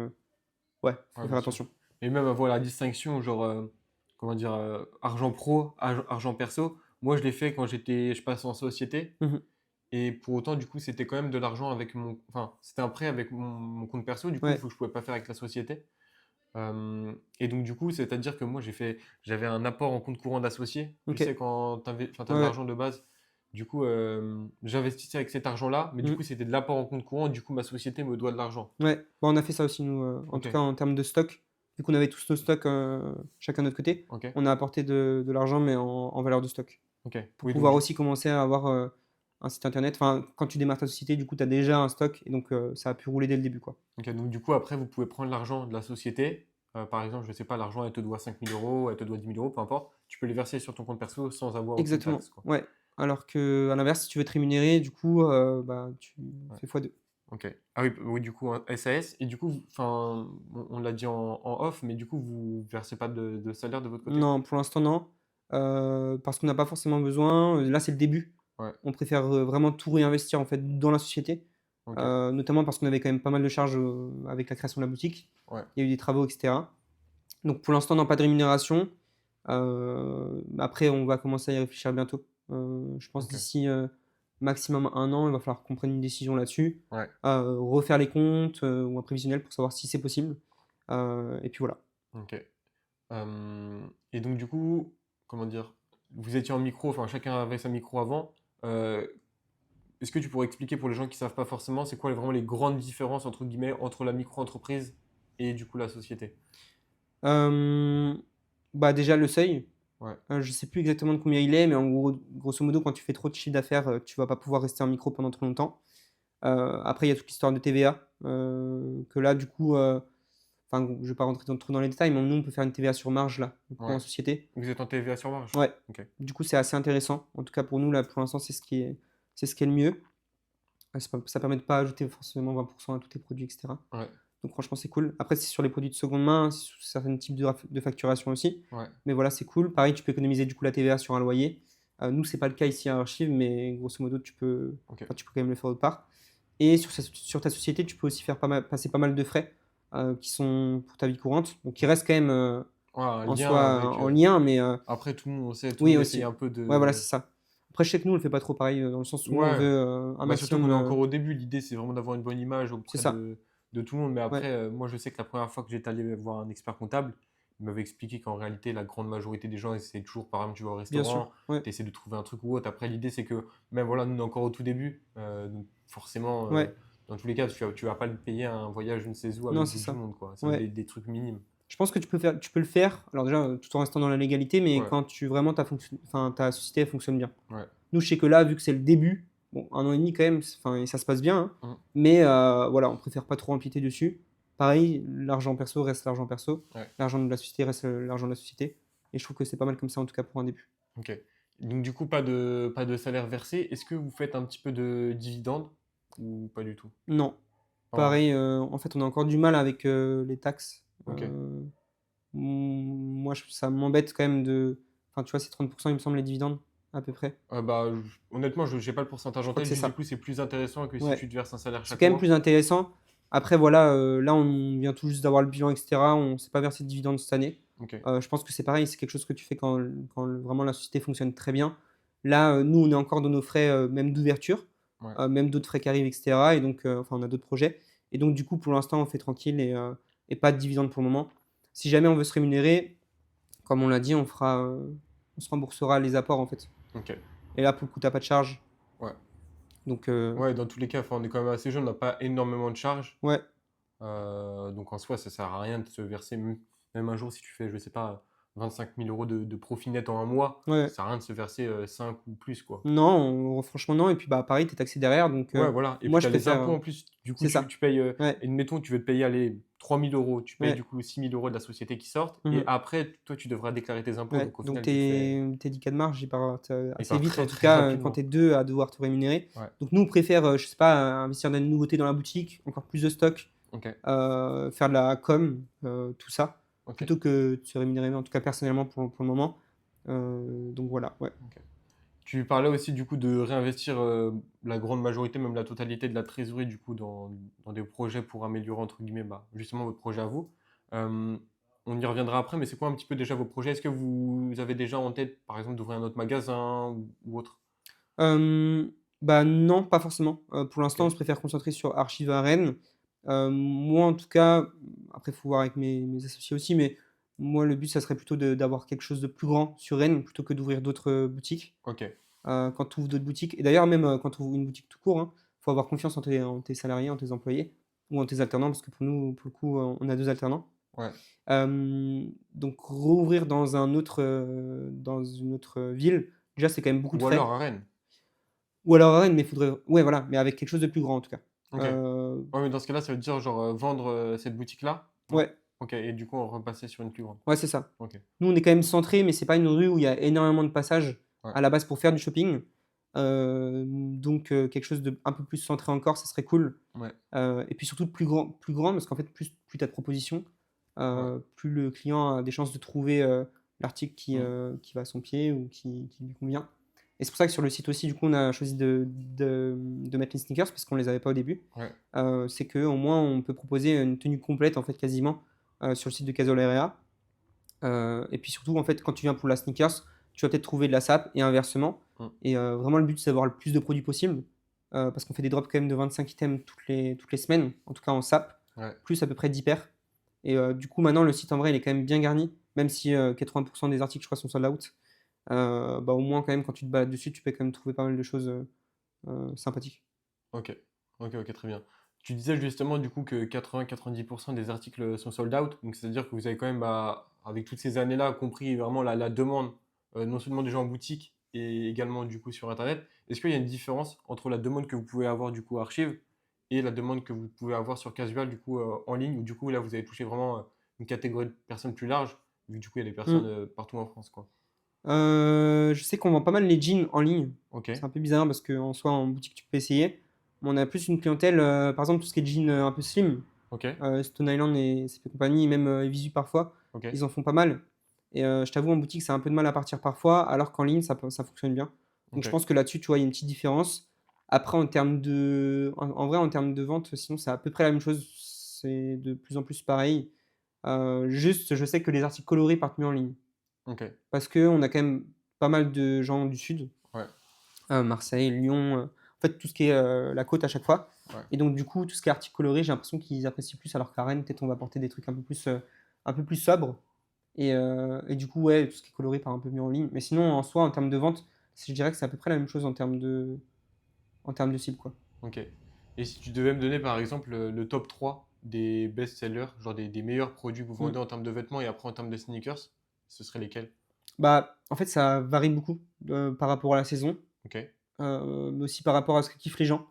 ouais, faut bien faire sûr. attention. Et même avoir la distinction, genre, comment dire, argent pro, argent perso. Moi, je l'ai fait quand je passe en société. Mhm. Et pour autant, du coup, c'était quand même de l'argent avec mon. Enfin, c'était un prêt avec mon compte perso, du coup, Ouais, faut que je pouvais pas faire avec la société. Et donc, du coup, c'est-à-dire que moi, j'avais un apport en compte courant d'associé. Tu ok. sais, quand tu as Ouais, de ouais. l'argent de base, du coup, j'investissais avec cet argent-là, mais du coup, Mhm. c'était de l'apport en compte courant, du coup, ma société me doit de l'argent. Ouais, bon, on a fait ça aussi, nous, en Ok, tout cas en termes de stock. Vu qu'on avait tous nos stocks chacun de notre côté, ok, on a apporté de l'argent, mais en valeur de stock. ok. Pour Oui, donc, pouvoir aussi commencer à avoir un site internet. Enfin, quand tu démarres ta société, du coup, tu as déjà un stock et donc ça a pu rouler dès le début, quoi. ok, donc, du coup, après, vous pouvez prendre l'argent de la société. Par exemple, je sais pas, l'argent, elle te doit 5 000 euros, elle te doit 10 000 euros, peu importe. Tu peux les verser sur ton compte perso sans avoir aucune Exactement, taxe, quoi. ouais. Alors que à l'inverse, si tu veux te rémunérer, du coup, bah, tu Ouais. fais x2. Ok. Ah oui, oui, du coup, un SAS. Et du coup, enfin, on l'a dit en off, mais du coup, vous versez pas de salaire de votre côté? Non, pour l'instant, non. Parce qu'on n'a pas forcément besoin. Là, c'est le début. Ouais. On préfère vraiment tout réinvestir en fait dans la société. Ok. Notamment parce qu'on avait quand même pas mal de charges avec la création de la boutique. Ouais. Il y a eu des travaux, etc. Donc pour l'instant, non, pas de rémunération. Après, on va commencer à y réfléchir bientôt. Je pense Ok. d'ici maximum un an, il va falloir qu'on prenne une décision là-dessus. Ouais. Refaire les comptes ou un prévisionnel pour savoir si c'est possible. Et puis voilà. Ok. Et donc, du coup, comment dire? Vous étiez en micro, enfin, chacun avait sa micro avant. Euh, Est-ce que tu pourrais expliquer pour les gens qui savent pas forcément, c'est quoi vraiment les grandes différences, entre guillemets, entre la micro-entreprise et du coup la société? Euh, Bah déjà le seuil, Ouais. je sais plus exactement de combien il est, mais en gros, grosso modo, quand tu fais trop de chiffre d'affaires, tu vas pas pouvoir rester en micro pendant trop longtemps. Après, il y a toute l'histoire de TVA, que là, du coup, enfin, je vais pas rentrer trop dans les détails, mais nous, on peut faire une TVA sur marge là, du coup, Ouais. en société. Vous êtes en TVA sur marge? Ouais. Ok. Du coup, c'est assez intéressant. En tout cas, pour nous, là, pour l'instant, c'est ce qui est le mieux. Ça permet de pas ajouter forcément 20% à tous tes produits, etc. Ouais. Donc franchement, c'est cool. Après, c'est sur les produits de seconde main, c'est sur certains types de facturation aussi. Ouais. Mais voilà, c'est cool. Pareil, tu peux économiser du coup la TVA sur un loyer. Nous, c'est pas le cas ici à Archive, mais grosso modo, Ok. enfin, tu peux quand même le faire autre part. Et sur ta société, tu peux aussi faire passer pas mal de frais qui sont pour ta vie courante. Donc, qui restent quand même Ouais, un en lien soi avec. en lien, mais Après, tout le monde, on sait, tout le oui monde essaye aussi. un peu Ouais, voilà, de. c'est ça. Après, je sais que nous, on le fait pas trop pareil, dans le sens où nous, on Ouais. veut un Bah, surtout qu'on maximum. est encore au début. L'idée, c'est vraiment d'avoir une bonne image C'est auprès ça. de tout le monde. Mais Ouais. après, moi, je sais que la première fois que j'étais allé voir un expert comptable, il m'avait expliqué qu'en réalité, la grande majorité des gens essaient toujours, par exemple, tu vas au Bien restaurant, sûr. Ouais. tu essaies de trouver un truc ou autre. Après, l'idée, c'est que, même voilà, nous, on est encore au tout début. Donc, forcément, Ouais. dans tous les cas, tu vas pas le payer un voyage, je ne sais où, à Non, l'autre c'est bout du ça. monde, quoi. Ça va être Ouais. des trucs minimes. Je pense que tu peux le faire, alors déjà, tout en restant dans la légalité, mais Ouais, quand vraiment enfin, ta société elle fonctionne bien. ouais. Nous, je sais que là, vu que c'est le début, bon, un an et demi quand même, enfin, et ça se passe bien, hein, Mm, mais voilà, on préfère pas trop empiéter dessus. Pareil, l'argent perso reste l'argent perso, ouais. l'argent de la société reste l'argent de la société, et je trouve que c'est pas mal comme ça, en tout cas pour un début. Ok. Donc du coup, pas de salaire versé. Est-ce que vous faites un petit peu de dividendes ou pas du tout? Non, Oh, pareil, en fait, on a encore du mal avec les taxes. ok. Moi, ça m'embête quand même de. Enfin, tu vois, c'est 30%, il me semble, les dividendes, à peu près. Bah, honnêtement, je n'ai pas le pourcentage Je en crois que tête. c'est Juste du ça. coup, c'est plus intéressant que si Ouais. tu te verses un salaire C'est chaque quand même mois. plus intéressant. Après, voilà, là, on vient tout juste d'avoir le bilan, etc. On ne s'est pas versé de dividendes cette année. Ok. Je pense que c'est pareil, c'est quelque chose que tu fais quand vraiment la société fonctionne très bien. Là, nous, on est encore dans nos frais, même d'ouverture, Ouais. même d'autres frais qui arrivent et cetera et donc enfin, on a d'autres projets et donc du coup, pour l'instant, on fait tranquille et pas de dividendes pour le moment. Si jamais on veut se rémunérer, comme on l'a dit, on se remboursera les apports, en fait Ok. et là, pour le coup, tu pas de charge Ouais. donc Ouais, dans tous les cas, enfin, on est quand même assez jeune, on n'a pas énormément de charges. ouais, Donc en soi, ça sert à rien de se verser, même un jour, si tu fais, je sais pas, 25 000 euros de profit net en un mois, ouais. ça sert à rien de se verser 5 ou plus, quoi. Non, franchement, non et puis, bah, pareil, tu es taxé derrière donc Ouais, voilà. Et puis moi, tu je as les préfère, impôts en plus. Du coup, c'est tu, ça. tu payes, Ouais, admettons, tu veux te payer, allez, 3 000 euros, tu payes du ouais. coup 6 000 euros de la société qui sortent. Et Mmh. après, toi, tu devras déclarer tes impôts. Ouais, Donc au donc final, tu te fais. tes 10 K de marge, Il assez part vite, en très, tout très cas, quand rapidement. tu es 2 à devoir te rémunérer. Ouais. Donc nous, on préfère, je sais pas, investir dans une nouveauté dans la boutique, encore plus de stock, Ok. faire de la com, tout ça, Ok. plutôt que de se rémunérer, mais en tout cas personnellement pour le moment. Donc voilà, ouais. Ok. Tu parlais aussi du coup de réinvestir la grande majorité, même la totalité de la trésorerie du coup dans des projets pour améliorer entre guillemets bah, justement votre projet à vous. Euh, on y reviendra après, mais c'est quoi un petit peu déjà vos projets? Est-ce que vous avez déjà en tête par exemple d'ouvrir un autre magasin ou autre? Bah, non, pas forcément. Pour Ok, l'instant, on se préfère concentrer sur Archives à Rennes. Moi, en tout cas, après, il faut voir avec mes associés aussi, mais moi, le but, ça serait plutôt d'avoir quelque chose de plus grand sur Rennes plutôt que d'ouvrir d'autres boutiques. ok, Quand tu ouvres d'autres boutiques, et d'ailleurs, même quand tu ouvres une boutique tout court, il faut avoir confiance en tes salariés, en tes employés ou en tes alternants, parce que pour nous, pour le coup, on a 2 alternants. ouais. Donc, rouvrir dans une autre ville, déjà, c'est quand même beaucoup de Ou alors frais. à Rennes. Ou alors à Rennes, mais faudrait ouais, voilà, mais avec quelque chose de plus grand, en tout cas. Ok. Heu, Ouais, mais dans ce cas-là, ça veut dire genre vendre cette boutique-là? Non? ouais, Ok, et du coup on repasser sur une plus grande. ouais, c'est ça. Ok, Nous, on est quand même centrés, mais c'est pas une rue où il y a énormément de passages ouais, à la base pour faire du shopping. Donc quelque chose de un peu plus centré encore, ça serait cool. ouais, Et puis surtout plus grand parce qu'en fait, plus tu as de propositions, ouais. plus le client a des chances de trouver, l'article Hmm, qui va à son pied ou qui lui convient. Et c'est pour ça que sur le site aussi, du coup, on a choisi de mettre les sneakers parce qu'on les avait pas au début. ouais, C'est qu'au moins, on peut proposer une tenue complète, en fait, quasiment, sur le site de Casolarea. Et puis surtout, en fait, quand tu viens pour la sneakers, tu vas peut-être trouver de la SAP et inversement. hmm, Et vraiment, le but, c'est d'avoir le plus de produits possible, parce qu'on fait des drops quand même de 25 items toutes les semaines, en tout cas en SAP, ouais. plus à peu près 10 paires. Et du coup, maintenant, le site en vrai, il est quand même bien garni, même si 80% des articles, je crois, sont sold out. Bah, au moins, quand même, quand tu te balades dessus, tu peux quand même trouver pas mal de choses sympathiques. Ok, ok, ok, très bien. Tu disais justement du coup que 80-90% des articles sont sold out, donc c'est-à-dire que vous avez quand même, bah, avec toutes ces années-là, compris vraiment la demande, non seulement déjà en boutique et également du coup sur Internet. Est-ce qu'il y a une différence entre la demande que vous pouvez avoir du coup Archive et la demande que vous pouvez avoir sur Casual du coup en ligne, où du coup là vous avez touché vraiment une catégorie de personnes plus large, vu que du coup il y a des personnes Mm. partout en France, quoi. Je sais qu'on vend pas mal les jeans en ligne. Ok, C'est un peu bizarre parce qu'en soi, en boutique, tu peux essayer. Mais on a plus une clientèle, par exemple, tout ce qui est jeans un peu slim. ok, Stone Island et CP Company, même Visu parfois, ok, ils en font pas mal. Et je t'avoue, en boutique, c'est un peu de mal à partir parfois, alors qu'en ligne, ça fonctionne bien. Donc ok, je pense que là-dessus, tu vois, il y a une petite différence. Après, en vrai, en termes de vente, sinon, c'est à peu près la même chose. C'est de plus en plus pareil. Juste, je sais que les articles colorés partent mieux en ligne. ok, Parce qu'on a quand même pas mal de gens du sud, ouais, Marseille, Lyon, en fait tout ce qui est la côte à chaque fois. ouais, Et donc du coup, tout ce qui est article coloré, j'ai l'impression qu'ils apprécient plus, alors qu'à Rennes, peut-être on va porter des trucs un peu plus sobres. Et du coup, ouais, tout ce qui est coloré part un peu mieux en ligne. Mais sinon, en soi, en termes de vente, je dirais que c'est à peu près la même chose en termes de cible, quoi. ok. Et si tu devais me donner par exemple le top 3 des best-sellers, genre des meilleurs produits que vous Mm. vendez en termes de vêtements et après en termes de sneakers, ce serait lesquels? Bah, en fait, ça varie beaucoup par rapport à la saison, Ok, mais aussi par rapport à ce que kiffent les gens.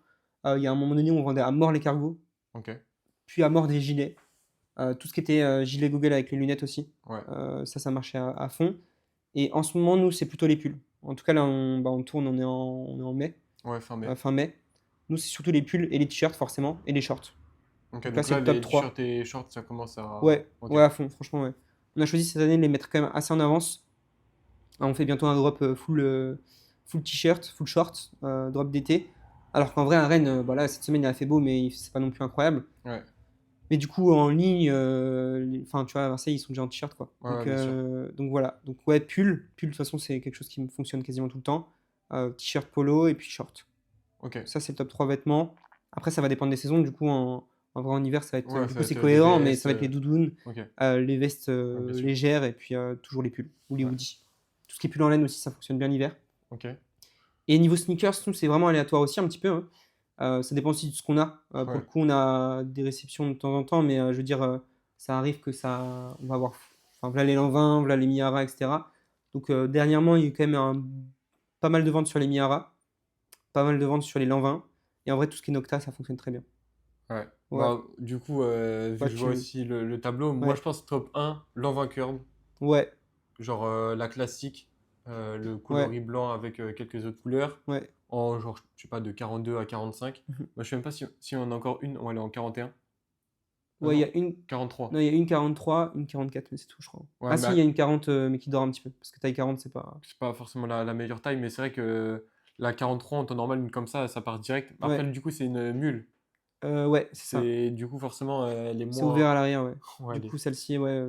Il y a un moment donné où on vendait à mort les cargos, ok, puis à mort des gilets. Tout ce qui était gilet Google avec les lunettes aussi, ouais, ça marchait à fond. Et en ce moment, nous, c'est plutôt les pulls. En tout cas, là, on tourne, on est en mai, ouais, fin mai. fin mai. Nous, c'est surtout les pulls et les t-shirts, forcément, et les shorts. Ok, Donc là, donc c'est là le top les 3. t-shirts et shorts, ça commence à. Ouais, Ok, ouais, à fond, franchement, ouais. On a choisi cette année de les mettre quand même assez en avance. On fait bientôt un drop full t-shirt, full short, drop d'été. Alors qu'en vrai, à Rennes, bah là, cette semaine, il a fait beau, mais c'est pas non plus incroyable. ouais, Mais du coup, en ligne, enfin, tu vois, à Marseille, ils sont déjà en t-shirt, quoi. Ouais, bien sûr. Donc voilà. Donc ouais, pull, de toute façon, c'est quelque chose qui me fonctionne quasiment tout le temps. T-shirt polo et puis short. Ok. Ça, c'est le top 3 vêtements. Après, ça va dépendre des saisons. Du coup, en vrai, en hiver, ça va être. Ouais, Du ça coup, va c'est être des cohérent, mais ça VS. va être les doudounes, Ok. les vestes Ouais, bien sûr. légères et puis toujours les pulls ou les Ouais. hoodies. Tout ce qui est pull en laine aussi, ça fonctionne bien l'hiver. Ok. Et niveau sneakers, nous, c'est vraiment aléatoire aussi un petit peu, hein. Ça dépend aussi de ce qu'on a. Pour Ouais. le coup, on a des réceptions de temps en temps, mais je veux dire, ça arrive que ça. On va avoir. Enfin, voilà les Lanvin, voilà les Miara, etc. Donc, dernièrement, il y a eu quand même pas mal de ventes sur les Miara, pas mal de ventes sur les Lanvin. Et en vrai, tout ce qui est Nocta, ça fonctionne très bien. Ouais. Ouais, Bah, du coup, vu ouais, que je vois aussi le tableau, moi ouais, je pense top 1, l'envin curb. ouais, Genre la classique, le ouais, coloris blanc avec quelques autres couleurs. ouais. En genre, je sais pas, de 42 à 45. Mhm. Moi, je sais même pas si on a encore une. Ouais, elle est en 41. Ouais, il y Non, a une. 43. Non, il y a une 43, une 44, mais c'est tout, je crois. Ouais, Ah mais si, il y a une 40, mais qui dort un petit peu. Parce que taille 40, c'est pas. c'est pas forcément la meilleure taille, mais c'est vrai que la 43 en temps normal, une comme ça part direct. Après, Ouais, du coup, c'est une mule. ouais, c'est ça. C'est du coup, forcément, elle est C'est ouvert moins. à l'arrière, ouais. Ouais, Du coup, celle-ci, ouais,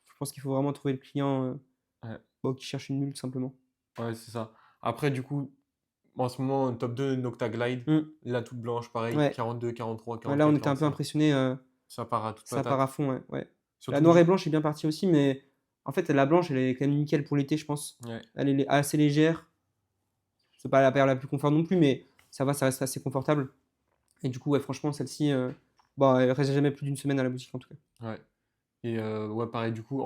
je pense qu'il faut vraiment trouver le client ouais, bon, qui cherche une mule, tout simplement. ouais, c'est ça. Après, du coup, en ce moment, top 2 Nocta Glide. Mm. La toute blanche, pareil, Ouais. 42, 43, Ouais, là, on 44, était un peu 45. impressionnés. Ça part à toute Ça part à patate. fond, ouais. Ouais. La Surtout que noire du et coup. blanche est bien partie aussi, mais en fait, la blanche, elle est quand même nickel pour l'été, je pense. Ouais. Elle est assez légère. C'est pas la paire la plus confort non plus, mais ça va, ça reste assez confortable. Et du coup, ouais, franchement, celle-ci, bah, elle reste jamais plus d'une semaine à la boutique, en tout cas. Ouais. Et ouais, pareil, du coup,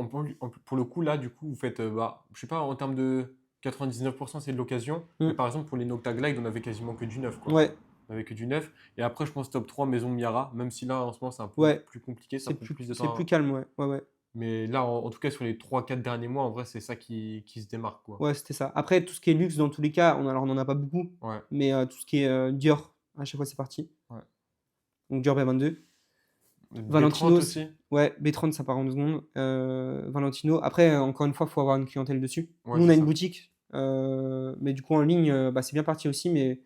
pour le coup, là, du coup, vous faites, bah, je sais pas, en termes de 99%, c'est de l'occasion. Mais Mm. par exemple, pour les Nocta Glide, on avait quasiment que du neuf, quoi. Ouais, On avait que du neuf. Et après, je pense top 3 Maison Miara, même si là, en ce moment, c'est un peu ouais. plus compliqué, ça prend plus de C'est plus temps. calme, ouais. Ouais, ouais. Mais là, en tout cas, sur les 3 4 derniers mois, en vrai, c'est ça qui se démarque, quoi. Ouais, c'était ça. Après, tout ce qui est luxe, dans tous les cas, alors on n'en a pas beaucoup, Ouais, mais tout ce qui est Dior, à chaque fois, c'est parti. ouais. Donc Dior B22. B30 Valentino, aussi? ouais, B30, ça part en 2 secondes. Valentino. Après, encore une fois, il faut avoir une clientèle dessus. Ouais, Nous, on c'est a une ça. boutique, mais du coup, en ligne, bah, c'est bien parti aussi. Mais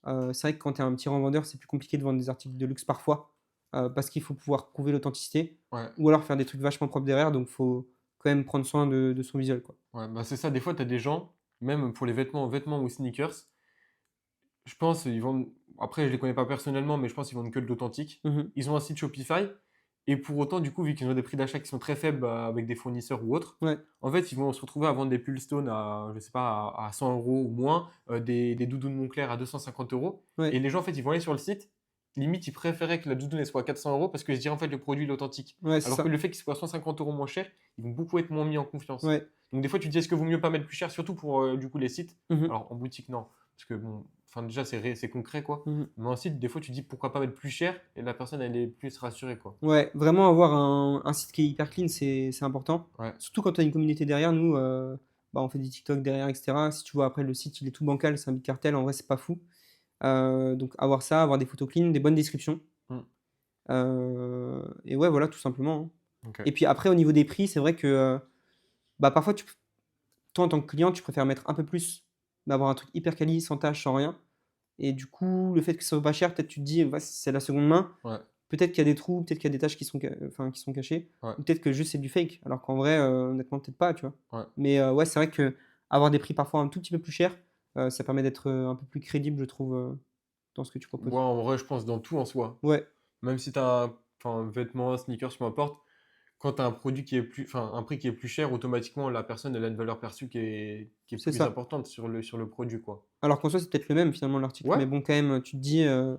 c'est vrai que quand tu es un petit revendeur, c'est plus compliqué de vendre des articles de luxe parfois, parce qu'il faut pouvoir prouver l'authenticité Ouais, ou alors faire des trucs vachement propres derrière. Donc, il faut quand même prendre soin de son visuel, quoi. ouais, bah c'est ça. Des fois, tu as des gens, même pour les vêtements ou sneakers, je pense ils vendent. Après, je les connais pas personnellement, mais je pense qu'ils vendent que de l'authentique. Mhm. Ils ont un site Shopify et pour autant, du coup, vu qu'ils ont des prix d'achat qui sont très faibles bah, avec des fournisseurs ou autres, Ouais, en fait, ils vont se retrouver à vendre des pulls Stone à, je sais pas, à 100 euros ou moins, des doudounes Moncler à 250 euros. Et ouais, les gens, en fait, ils vont aller sur le site. Limite, ils préféraient que la doudoune elle soit à 400 euros parce que je dirais en fait le produit il est authentique. ouais, c'est Alors que ça. le fait qu'il soit 150 euros moins cher, ils vont beaucoup être moins mis en confiance. Ouais. Donc des fois, tu te dis est-ce que vaut mieux pas mettre plus cher, surtout pour du coup les sites. Mhm. Alors en boutique, non. Parce que bon, enfin déjà, c'est concret quoi. Mhm. Mais en site, des fois, tu te dis pourquoi pas mettre plus cher et la personne elle est plus rassurée quoi. Ouais, vraiment avoir un site qui est hyper clean, c'est important. Ouais, Surtout quand tu as une communauté derrière, nous, bah, on fait des TikTok derrière, etc. Si tu vois après le site, il est tout bancal, c'est un big cartel, en vrai, c'est pas fou. Donc avoir ça, avoir des photos clean, des bonnes descriptions. hmm, Et ouais, voilà, tout simplement, hein. ok. Et puis après, au niveau des prix, c'est vrai que bah, parfois, toi, en tant que client, tu préfères mettre un peu plus, d'avoir un truc hyper quali, sans tâche, sans rien. Et du coup, le fait que ça soit pas cher, peut-être tu te dis, ouais, c'est la seconde main. Ouais, Peut-être qu'il y a des trous, peut-être qu'il y a des tâches enfin, qui sont cachées, ouais, ou peut-être que juste c'est du fake, alors qu'en vrai, honnêtement, peut-être pas, tu vois. ouais. Mais ouais, c'est vrai que avoir des prix parfois un tout petit peu plus chers, ça permet d'être un peu plus crédible, je trouve, dans ce que tu proposes. Moi, en vrai, je pense dans tout en soi. Ouais, Même si tu as un vêtement, sneakers, peu importe, quand tu as un produit qui est plus, enfin, un prix qui est plus cher, automatiquement, la personne, elle a une valeur perçue qui est c'est plus ça. importante sur le produit, quoi. Alors qu'en soi, c'est peut-être le même finalement l'article, Ouais, mais bon, quand même, tu te dis, enfin,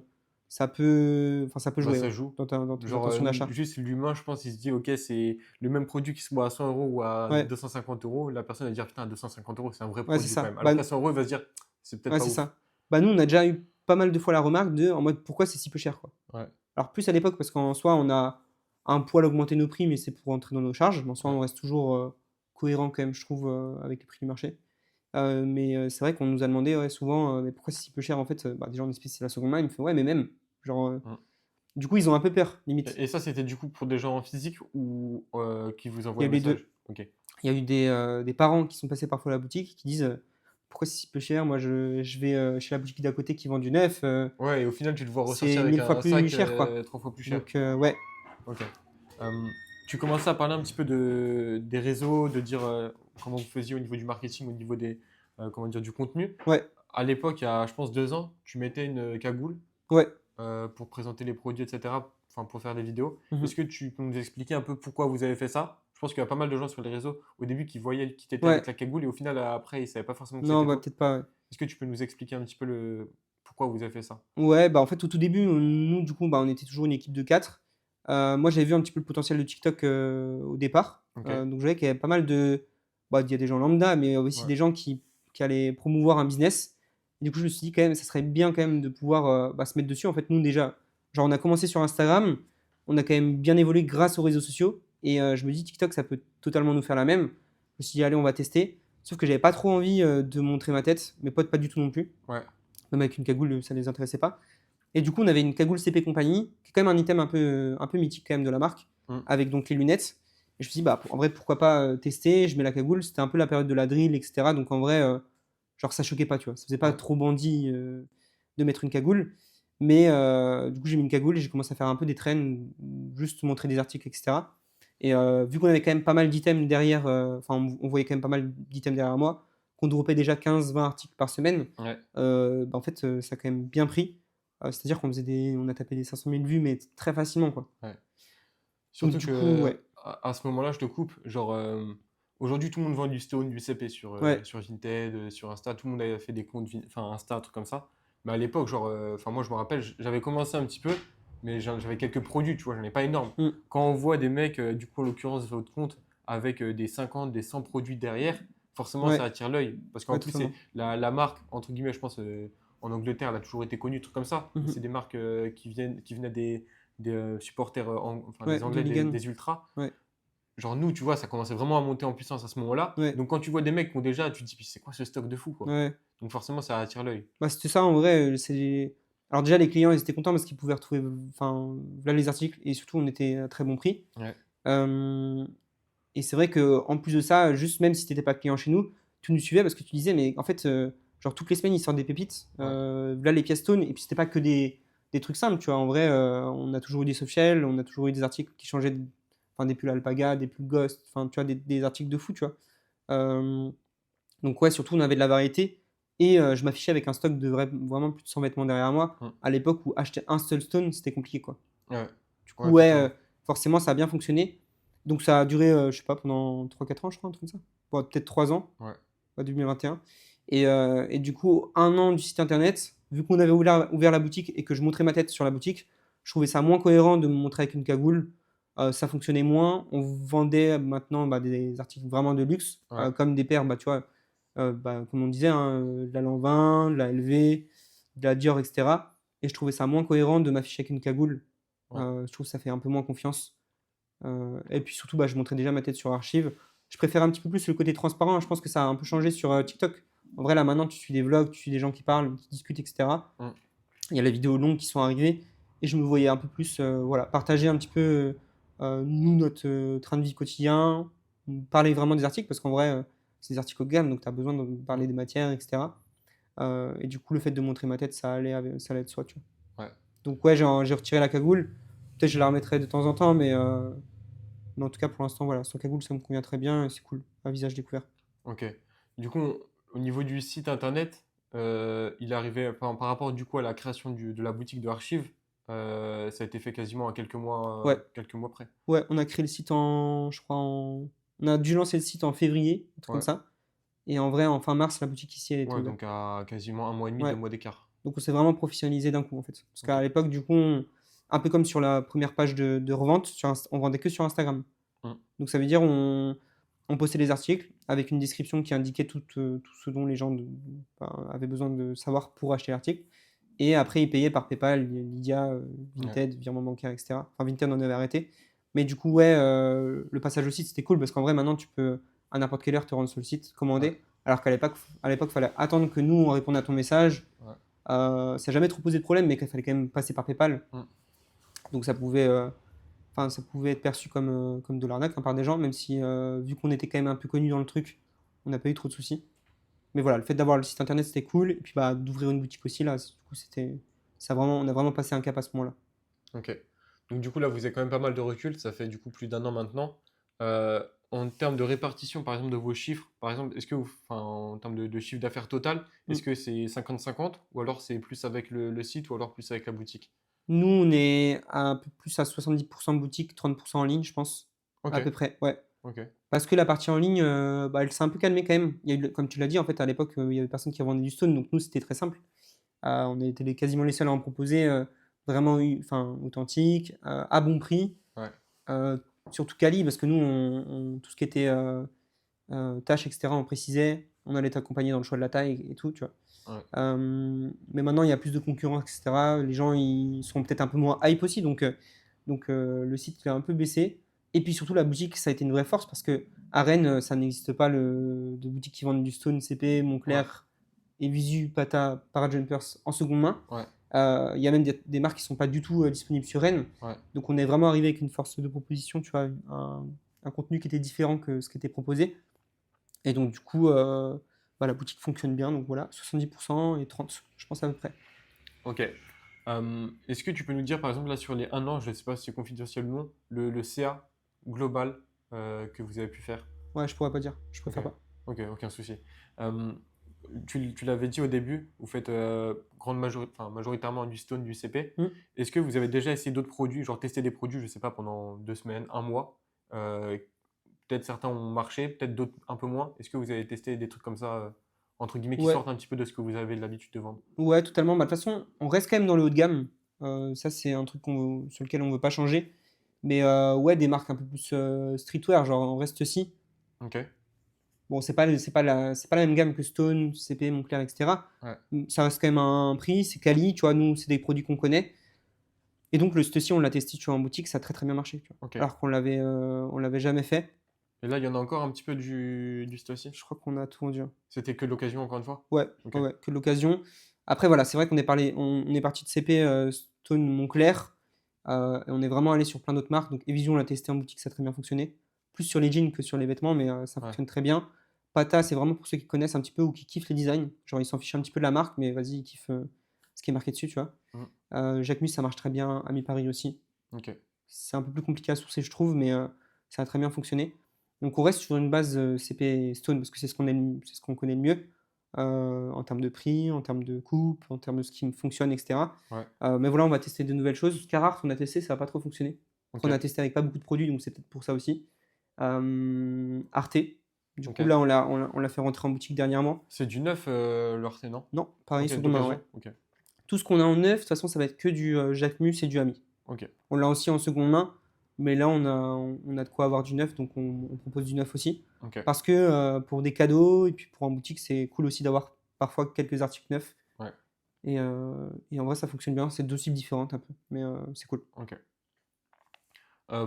ça peut bah jouer, ça ouais, joue. dans ton Genre, intention d'achat. juste l'humain, je pense, il se dit, ok, c'est le même produit qui soit à 100 euros ou à Ouais, 250 euros. La personne va dire, putain, à 250 euros, c'est un vrai ouais, c'est produit quand ça. même. Bah, Alors qu'à 100 euros, il va se dire, c'est peut-être ouais, pas c'est ouf. ça. Bah, nous, on a déjà eu pas mal de fois la remarque en mode pourquoi c'est si peu cher, quoi. Ouais, Alors plus à l'époque parce qu'en soi, on a un poil augmenté nos prix, mais c'est pour entrer dans nos charges. Mais en soi, ouais, on reste toujours cohérent quand même, je trouve, avec les prix du marché. Mais c'est vrai qu'on nous a demandé ouais, souvent, mais pourquoi c'est si peu cher en fait? Bah, déjà on explique que c'est la seconde main, il me fait ouais, mais même, genre, mm. du coup ils ont un peu peur, limite. Et ça, c'était du coup pour des gens en physique ou qui vous Il envoient y a un eu les message? deux. Ok. Il y a eu des parents qui sont passés parfois à la boutique qui disent pourquoi c'est si peu cher? Moi je vais chez la boutique d'à côté qui vend du neuf, Ouais, et au final, tu te vois ressortir c'est avec 1000 fois un plus sac cher quoi. 3 fois plus cher. Donc ouais, Ok. Euh, Tu commençais à parler un petit peu des réseaux, de dire comment vous faisiez au niveau du marketing, au niveau comment dire, du contenu. Ouais, À l'époque, il y a, je pense, 2 ans, tu mettais une cagoule ouais. pour présenter les produits, etc., enfin, pour faire des vidéos. Mhm. Est-ce que tu peux nous expliquer un peu pourquoi vous avez fait ça? Je pense qu'il y a pas mal de gens sur les réseaux au début qui voyaient qui t'étais Ouais. avec la cagoule et au final, après, ils ne savaient pas forcément que Non, c'était bah toi. peut-être pas. Ouais. Est-ce que tu peux nous expliquer un petit peu pourquoi vous avez fait ça? Ouais, bah en fait, au tout début, nous, du coup, bah, on était toujours une équipe de 4. Moi, j'avais vu un petit peu le potentiel de TikTok au départ. Ok. Donc, je voyais qu'il y avait pas mal de. Bah, il y a des gens lambda, mais aussi Ouais. des gens qui allaient promouvoir un business. Et du coup, je me suis dit, quand même, ça serait bien quand même de pouvoir bah, se mettre dessus. En fait, nous, déjà, genre, on a commencé sur Instagram. On a quand même bien évolué grâce aux réseaux sociaux. Et je me dis, TikTok, ça peut totalement nous faire la même. Je me suis dit, allez, on va tester. Sauf que j'avais pas trop envie de montrer ma tête. Mes potes, pas du tout non plus. Ouais. Même avec une cagoule, ça les intéressait pas. Et du coup, on avait une cagoule CP Compagnie, qui est quand même un item un peu mythique quand même de la marque, Mm. avec donc les lunettes. Et je me suis dit, bah, en vrai, pourquoi pas tester. Je mets la cagoule. C'était un peu la période de la drill, etc. Donc en vrai, genre, ça choquait pas, tu vois. Ça faisait pas Ouais. trop bandit de mettre une cagoule. Mais du coup, j'ai mis une cagoule et j'ai commencé à faire un peu des trends, juste montrer des articles, etc. Et vu qu'on avait quand même pas mal d'items derrière, enfin, on voyait quand même pas mal d'items derrière moi, qu'on dropait déjà 15-20 articles par semaine, Ouais. bah, en fait, ça a quand même bien pris. C'est-à-dire on a tapé les 500 000 vues, mais très facilement, quoi. Ouais. Donc, Surtout du coup, que ouais. à ce moment-là, je te coupe. Genre, aujourd'hui, tout le monde vend du Stone, du CP Ouais. sur Vinted, sur Insta. Tout le monde avait fait des comptes, enfin Insta, un truc comme ça. Mais à l'époque, genre, enfin moi, je me rappelle, j'avais commencé un petit peu, mais j'avais quelques produits, tu vois, j'en ai pas énorme. Mm. Quand on voit des mecs, du coup, en l'occurrence, votre compte, avec des 50, des 100 produits derrière, forcément, ça Ouais. attire l'œil. Parce qu'en Ouais, plus, c'est totalement. la marque, entre guillemets, je pense, en Angleterre, elle a toujours été connue, truc comme ça. Et c'est Mhm. des marques qui venaient des supporters, enfin Ouais, des de Anglais, Ligan. des ultras. Ouais. Genre nous, tu vois, ça commençait vraiment à monter en puissance à ce moment-là. Ouais. Donc quand tu vois des mecs qui ont déjà, tu te dis, c'est quoi ce stock de fou, quoi. Ouais. Donc forcément, ça attire l'œil. Bah, c'était ça, en vrai. Alors, déjà, les clients, ils étaient contents parce qu'ils pouvaient retrouver enfin, là, les articles. Et surtout, on était à très bon prix. Ouais, Euh, Et c'est vrai que en plus de ça, juste même si tu n'étais pas client chez nous, tu nous suivais parce que tu disais, mais en fait, genre toutes les semaines, ils sortent des pépites. ouais, Là, les pièces Stone, et puis c'était pas que des trucs simples, tu vois. En vrai, on a toujours eu des softshell, on a toujours eu des articles qui changeaient, enfin des pulls alpaga, des pulls ghost, enfin tu vois, des articles de fou, tu vois. Euh, donc ouais, surtout, on avait de la variété. Et je m'affichais avec un stock de vraiment plus de 100 vêtements derrière moi, mm, à l'époque où acheter un seul Stone, c'était compliqué, quoi. ouais, Du coup, ouais, ouais, totalement. forcément, ça a bien fonctionné. Donc, ça a duré, je sais pas, pendant 3-4 ans, je crois, un truc comme ça. Bon, peut-être 3 ans, Ouais, 2021. Et du coup, 1 an du site internet, vu qu'on avait ouvert la boutique et que je montrais ma tête sur la boutique, je trouvais ça moins cohérent de me montrer avec une cagoule. Ça fonctionnait moins. On vendait maintenant bah, des articles vraiment de luxe, ouais, comme des paires, bah, tu vois, bah, comme on disait, hein, de la Lanvin, de la LV, de la Dior, etc. Et je trouvais ça moins cohérent de m'afficher avec une cagoule. ouais, Je trouve que ça fait un peu moins confiance. Et puis surtout, bah, je montrais déjà ma tête sur Archive. Je préfère un petit peu plus le côté transparent. Je pense que ça a un peu changé sur TikTok. En vrai, là maintenant, tu suis des vlogs, tu suis des gens qui parlent, qui discutent, etc. mm, Il y a les vidéos longues qui sont arrivées. Et je me voyais un peu plus voilà, partager un petit peu nous, notre train de vie quotidien, parler vraiment des articles, parce qu'en vrai, c'est des articles haut de gamme, donc tu as besoin de mm, parler des matières, etc. Et du coup, le fait de montrer ma tête, ça allait de soi, tu vois. ouais. Donc ouais, j'ai retiré la cagoule. Peut-être je la remettrai de temps en temps, mais en tout cas, pour l'instant, voilà, sans cagoule, ça me convient très bien et c'est cool, à visage découvert. Ok. Du coup, au niveau du site internet, il est arrivé, enfin, par rapport du coup à la création de la boutique de archives, ça a été fait quasiment à Ouais, quelques mois près. ouais, on a créé le site je crois, on a dû lancer le site en février, un truc comme Ouais, ça. Et en vrai, en fin mars, la boutique ici, elle était ouais, ouverte. donc à quasiment un mois et demi, deux Ouais, mois d'écart. donc on s'est vraiment professionnalisé d'un coup, en fait. Parce Ok. qu'à l'époque, du coup, un peu comme sur la première page de revente, on vendait que sur Instagram. Mm, Donc ça veut dire on postait des articles avec une description qui indiquait tout ce dont les gens enfin, avaient besoin de savoir pour acheter l'article. Et après, ils payaient par PayPal, Lydia, ouais, Vinted, virement bancaire, etc. Enfin, Vinted, on avait arrêté. Mais du coup, ouais, le passage au site, c'était cool parce qu'en vrai, maintenant, tu peux à n'importe quelle heure te rendre sur le site, ouais, commander. Alors qu'à l'époque, il fallait attendre que nous, on réponde à ton message. ouais. Ça n'a jamais trop posé de problème, mais qu'il fallait quand même passer par PayPal. Mm, Donc enfin, ça pouvait être perçu comme de l'arnaque hein, par des gens, même si, vu qu'on était quand même un peu connu dans le truc, on n'a pas eu trop de soucis. Mais voilà, le fait d'avoir le site internet, c'était cool. Et puis d'ouvrir une boutique aussi, là, du coup, on a vraiment passé un cap à ce moment-là. ok. Donc du coup, là, vous avez quand même pas mal de recul. Ça fait du coup plus d'un an maintenant. Euh, En termes de répartition, par exemple, de vos chiffres, par exemple, est-ce que vous, enfin, en termes de chiffre d'affaires total, Mm. est-ce que c'est 50-50 ou alors c'est plus avec le site ou alors plus avec la boutique? Nous, on est un peu plus à 70% boutique, 30% en ligne, je pense, Ok, à peu près, ouais. ok, Parce que la partie en ligne, bah, elle s'est un peu calmée quand même. Il y a eu, comme tu l'as dit, en fait, à l'époque, il y avait personne qui vendait du stone, donc nous, c'était très simple. On était quasiment les seuls à en proposer, vraiment, enfin, authentique, à bon prix, ouais, euh, surtout quali, parce que nous, tout ce qui était tâches, etc., on précisait, on allait t'accompagner dans le choix de la taille et tout, tu vois. ouais, Mais maintenant, il y a plus de concurrence, etc. Les gens, ils sont peut-être un peu moins hype aussi, donc le site, il a un peu baissé. Et puis surtout, la boutique, ça a été une vraie force parce que à Rennes, ça n'existe pas de boutique qui vendent du Stone, CP, ouais, Moncler et Visu, Pata, Parajumpers en seconde main. ouais, Il y a même des marques qui ne sont pas du tout disponibles sur Rennes. ouais. Donc on est vraiment arrivé avec une force de proposition, tu vois, un contenu qui était différent que ce qui était proposé. Et donc du coup, bah, la boutique fonctionne bien. Donc voilà, 70% et 30, je pense à peu près. Ok. Est-ce que tu peux nous dire, par exemple, là, sur les un an, je ne sais pas si c'est confidentiel ou non, le CA global que vous avez pu faire? Ouais, je pourrais pas dire, je Ok, préfère pas. ok, aucun souci. Euh, tu l'avais dit au début, vous faites enfin, majoritairement du Stone, du CP. Hmm. Est-ce que vous avez déjà essayé d'autres produits, genre testé des produits, je ne sais pas, pendant 2 semaines, un mois? Euh, Peut-être certains ont marché, peut-être d'autres un peu moins. Est-ce que vous avez testé des trucs comme ça, entre guillemets, qui Ouais, sortent un petit peu de ce que vous avez l'habitude de vendre? ouais, totalement. Bah, de toute façon, on reste quand même dans le haut de gamme. Ça, c'est un truc sur lequel on veut pas changer. Mais ouais, des marques un peu plus streetwear, genre on reste aussi. Ok, Bon, c'est pas la même gamme que Stone, CP, Moncler, etc. ouais, Ça reste quand même un prix, c'est quali, tu vois, nous, c'est des produits qu'on connaît. Et donc, le Stussy, on l'a testé, tu vois, en boutique, ça a très très bien marché, tu vois. ok. Alors qu'on l'avait jamais fait. Et là, il y en a encore un petit peu du Stussy? Je crois qu'on a tout vendu, hein. C'était que de l'occasion, encore une fois? Ouais, Ok, ouais, ouais, que de l'occasion. Après, voilà, c'est vrai qu'on est parti de CP, Stone, Moncler, et on est vraiment allé sur plein d'autres marques. Donc, Evision, on l'a testé en boutique, ça a très bien fonctionné. Plus sur les jeans que sur les vêtements, mais ça ouais, fonctionne très bien. Pata, c'est vraiment pour ceux qui connaissent un petit peu ou qui kiffent les designs. Genre, ils s'en fichent un petit peu de la marque, mais vas-y, ils kiffent ce qui est marqué dessus, tu vois. mhm, Jacquemus, ça marche très bien. Ami Paris aussi. ok, C'est un peu plus compliqué à sourcer, je trouve, mais ça a très bien fonctionné. Donc on reste sur une base CP Stone parce que c'est ce qu'on connaît le mieux en termes de prix, en termes de coupe, en termes de ce qui fonctionne, etc. ouais, Mais voilà, on va tester de nouvelles choses. Carhartt, on a testé, ça n'a pas trop fonctionné. Après, on a ok, testé avec pas beaucoup de produits, donc c'est peut-être pour ça aussi. Arte, du coup, ok. là, on l'a fait rentrer en boutique dernièrement. C'est du neuf, l'Orté, non? Non, pareil, Ok, seconde main, ouais. d'occasion? Ok, Tout ce qu'on a en neuf, de toute façon, ça va être que du Jacquemus et du Ami. ok, On l'a aussi en seconde main, mais là, on a de quoi avoir du neuf, donc on propose du neuf aussi. ok, Parce que pour des cadeaux, et puis pour en boutique, c'est cool aussi d'avoir parfois quelques articles neufs. ouais, Et en vrai, ça fonctionne bien. C'est deux cibles différentes un peu, mais c'est cool. ok.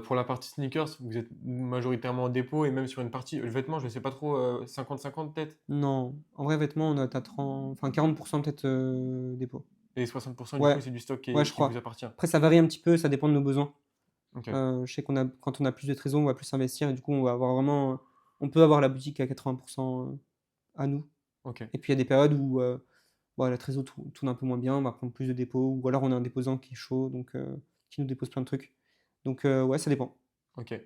Pour la partie sneakers, vous êtes majoritairement en dépôt et même sur une partie, le vêtement, je ne sais pas trop, 50-50 peut-être? Non, en vrai, vêtements, t'as 30, enfin 40% peut-être dépôt. Et 60% du coup, Ouais, c'est du stock ouais, je qui vous crois. appartient. Après, ça varie un petit peu, ça dépend de nos besoins. Ok, Je sais quand on a plus de trésors, on va plus investir, et du coup, on va avoir vraiment, on peut avoir la boutique à 80% à nous. ok, Et puis, il y a des périodes où bon, la trésor tourne un peu moins bien, on va prendre plus de dépôts, ou alors on a un déposant qui est chaud, donc qui nous dépose plein de trucs. Donc ouais, ça dépend. ok.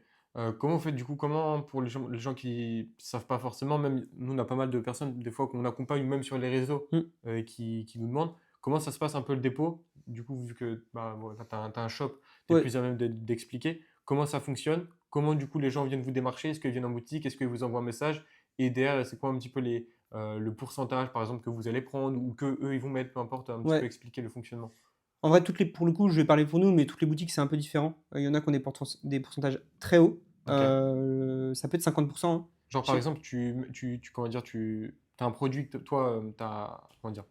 Comment vous faites du coup, comment pour les gens qui savent pas forcément, même nous on a pas mal de personnes des fois qu'on accompagne même sur les réseaux Mm. qui nous demandent comment ça se passe un peu le dépôt. Du coup, vu que bah, voilà, t'as un shop, tu es Ouais, plus à même d'expliquer comment ça fonctionne, comment du coup les gens viennent vous démarcher, est-ce qu'ils viennent en boutique, est-ce qu'ils vous envoient un message, et derrière c'est quoi un petit peu le pourcentage par exemple que vous allez prendre ou que eux ils vont mettre, peu importe, un petit peu ouais. expliquer le fonctionnement. En vrai, pour le coup, je vais parler pour nous, mais toutes les boutiques, c'est un peu différent. Il y en a qui ont des pourcentages très hauts. Ok. Ça peut être 50%, hein. Genre, Je par sais- exemple, comment dire, as un produit que toi, comment dire,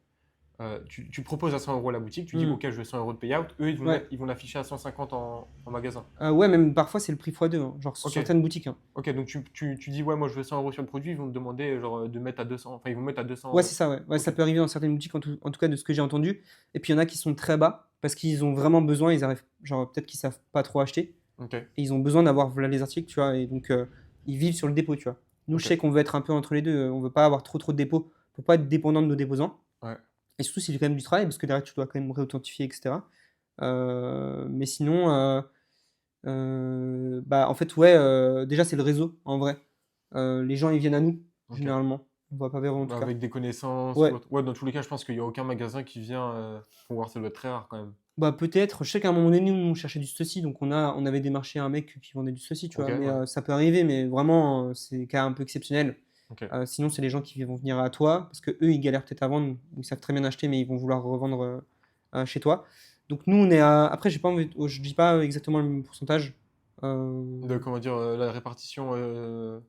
tu proposes à 100 € à la boutique, tu dis, Mm. OK, je veux 100 € de payout. Eux, Ouais. ils vont l'afficher à 150 en magasin. Ouais, même parfois, c'est le prix x2, hein, genre sur OK, certaines boutiques, hein. OK, donc tu dis, ouais, moi, je veux 100 € sur le produit, ils vont te demander, genre, de mettre à 200, enfin, ils vont mettre à 200 Ouais, c'est euros. ça, ouais. Ouais, OK, ça peut arriver dans certaines boutiques, en tout cas de ce que j'ai entendu. Et puis il y en a qui sont très bas parce qu'ils ont vraiment besoin, ils arrivent, genre peut-être qu'ils savent pas trop acheter. OK, Et ils ont besoin d'avoir voilà, les articles, tu vois, et donc ils vivent sur le dépôt, tu vois. Nous, je OK, sais qu'on veut être un peu entre les deux, on veut pas avoir trop de dépôts pour pas être dépendant de nos déposants. ouais, Et surtout, s'il y a quand même du travail, parce que derrière, tu dois quand même réauthentifier, etc. Mais sinon, Bah, en fait, ouais, déjà, c'est le réseau, en vrai. Les gens, ils viennent à nous, Ok. généralement. On va pas vers eux, en tout Bah, cas. avec des connaissances ou Ouais, autre. Ouais, dans tous les cas, je pense qu'il n'y a aucun magasin qui vient pour voir, ça doit être très rare quand même. bah, peut-être. Je sais qu'à un moment donné, nous, on cherchait du saucisson, donc on avait démarché un mec qui vendait du saucisson, tu Ok, vois. Mais ouais. ça peut arriver, mais vraiment, c'est des cas un peu exceptionnel. Ok. Sinon, c'est les gens qui vont venir à toi, parce que eux, ils galèrent peut-être à vendre, ils savent très bien acheter, mais ils vont vouloir revendre chez toi. Donc nous, on est à... Après, j'ai pas envie... je dis pas exactement le pourcentage. De comment dire, la répartition.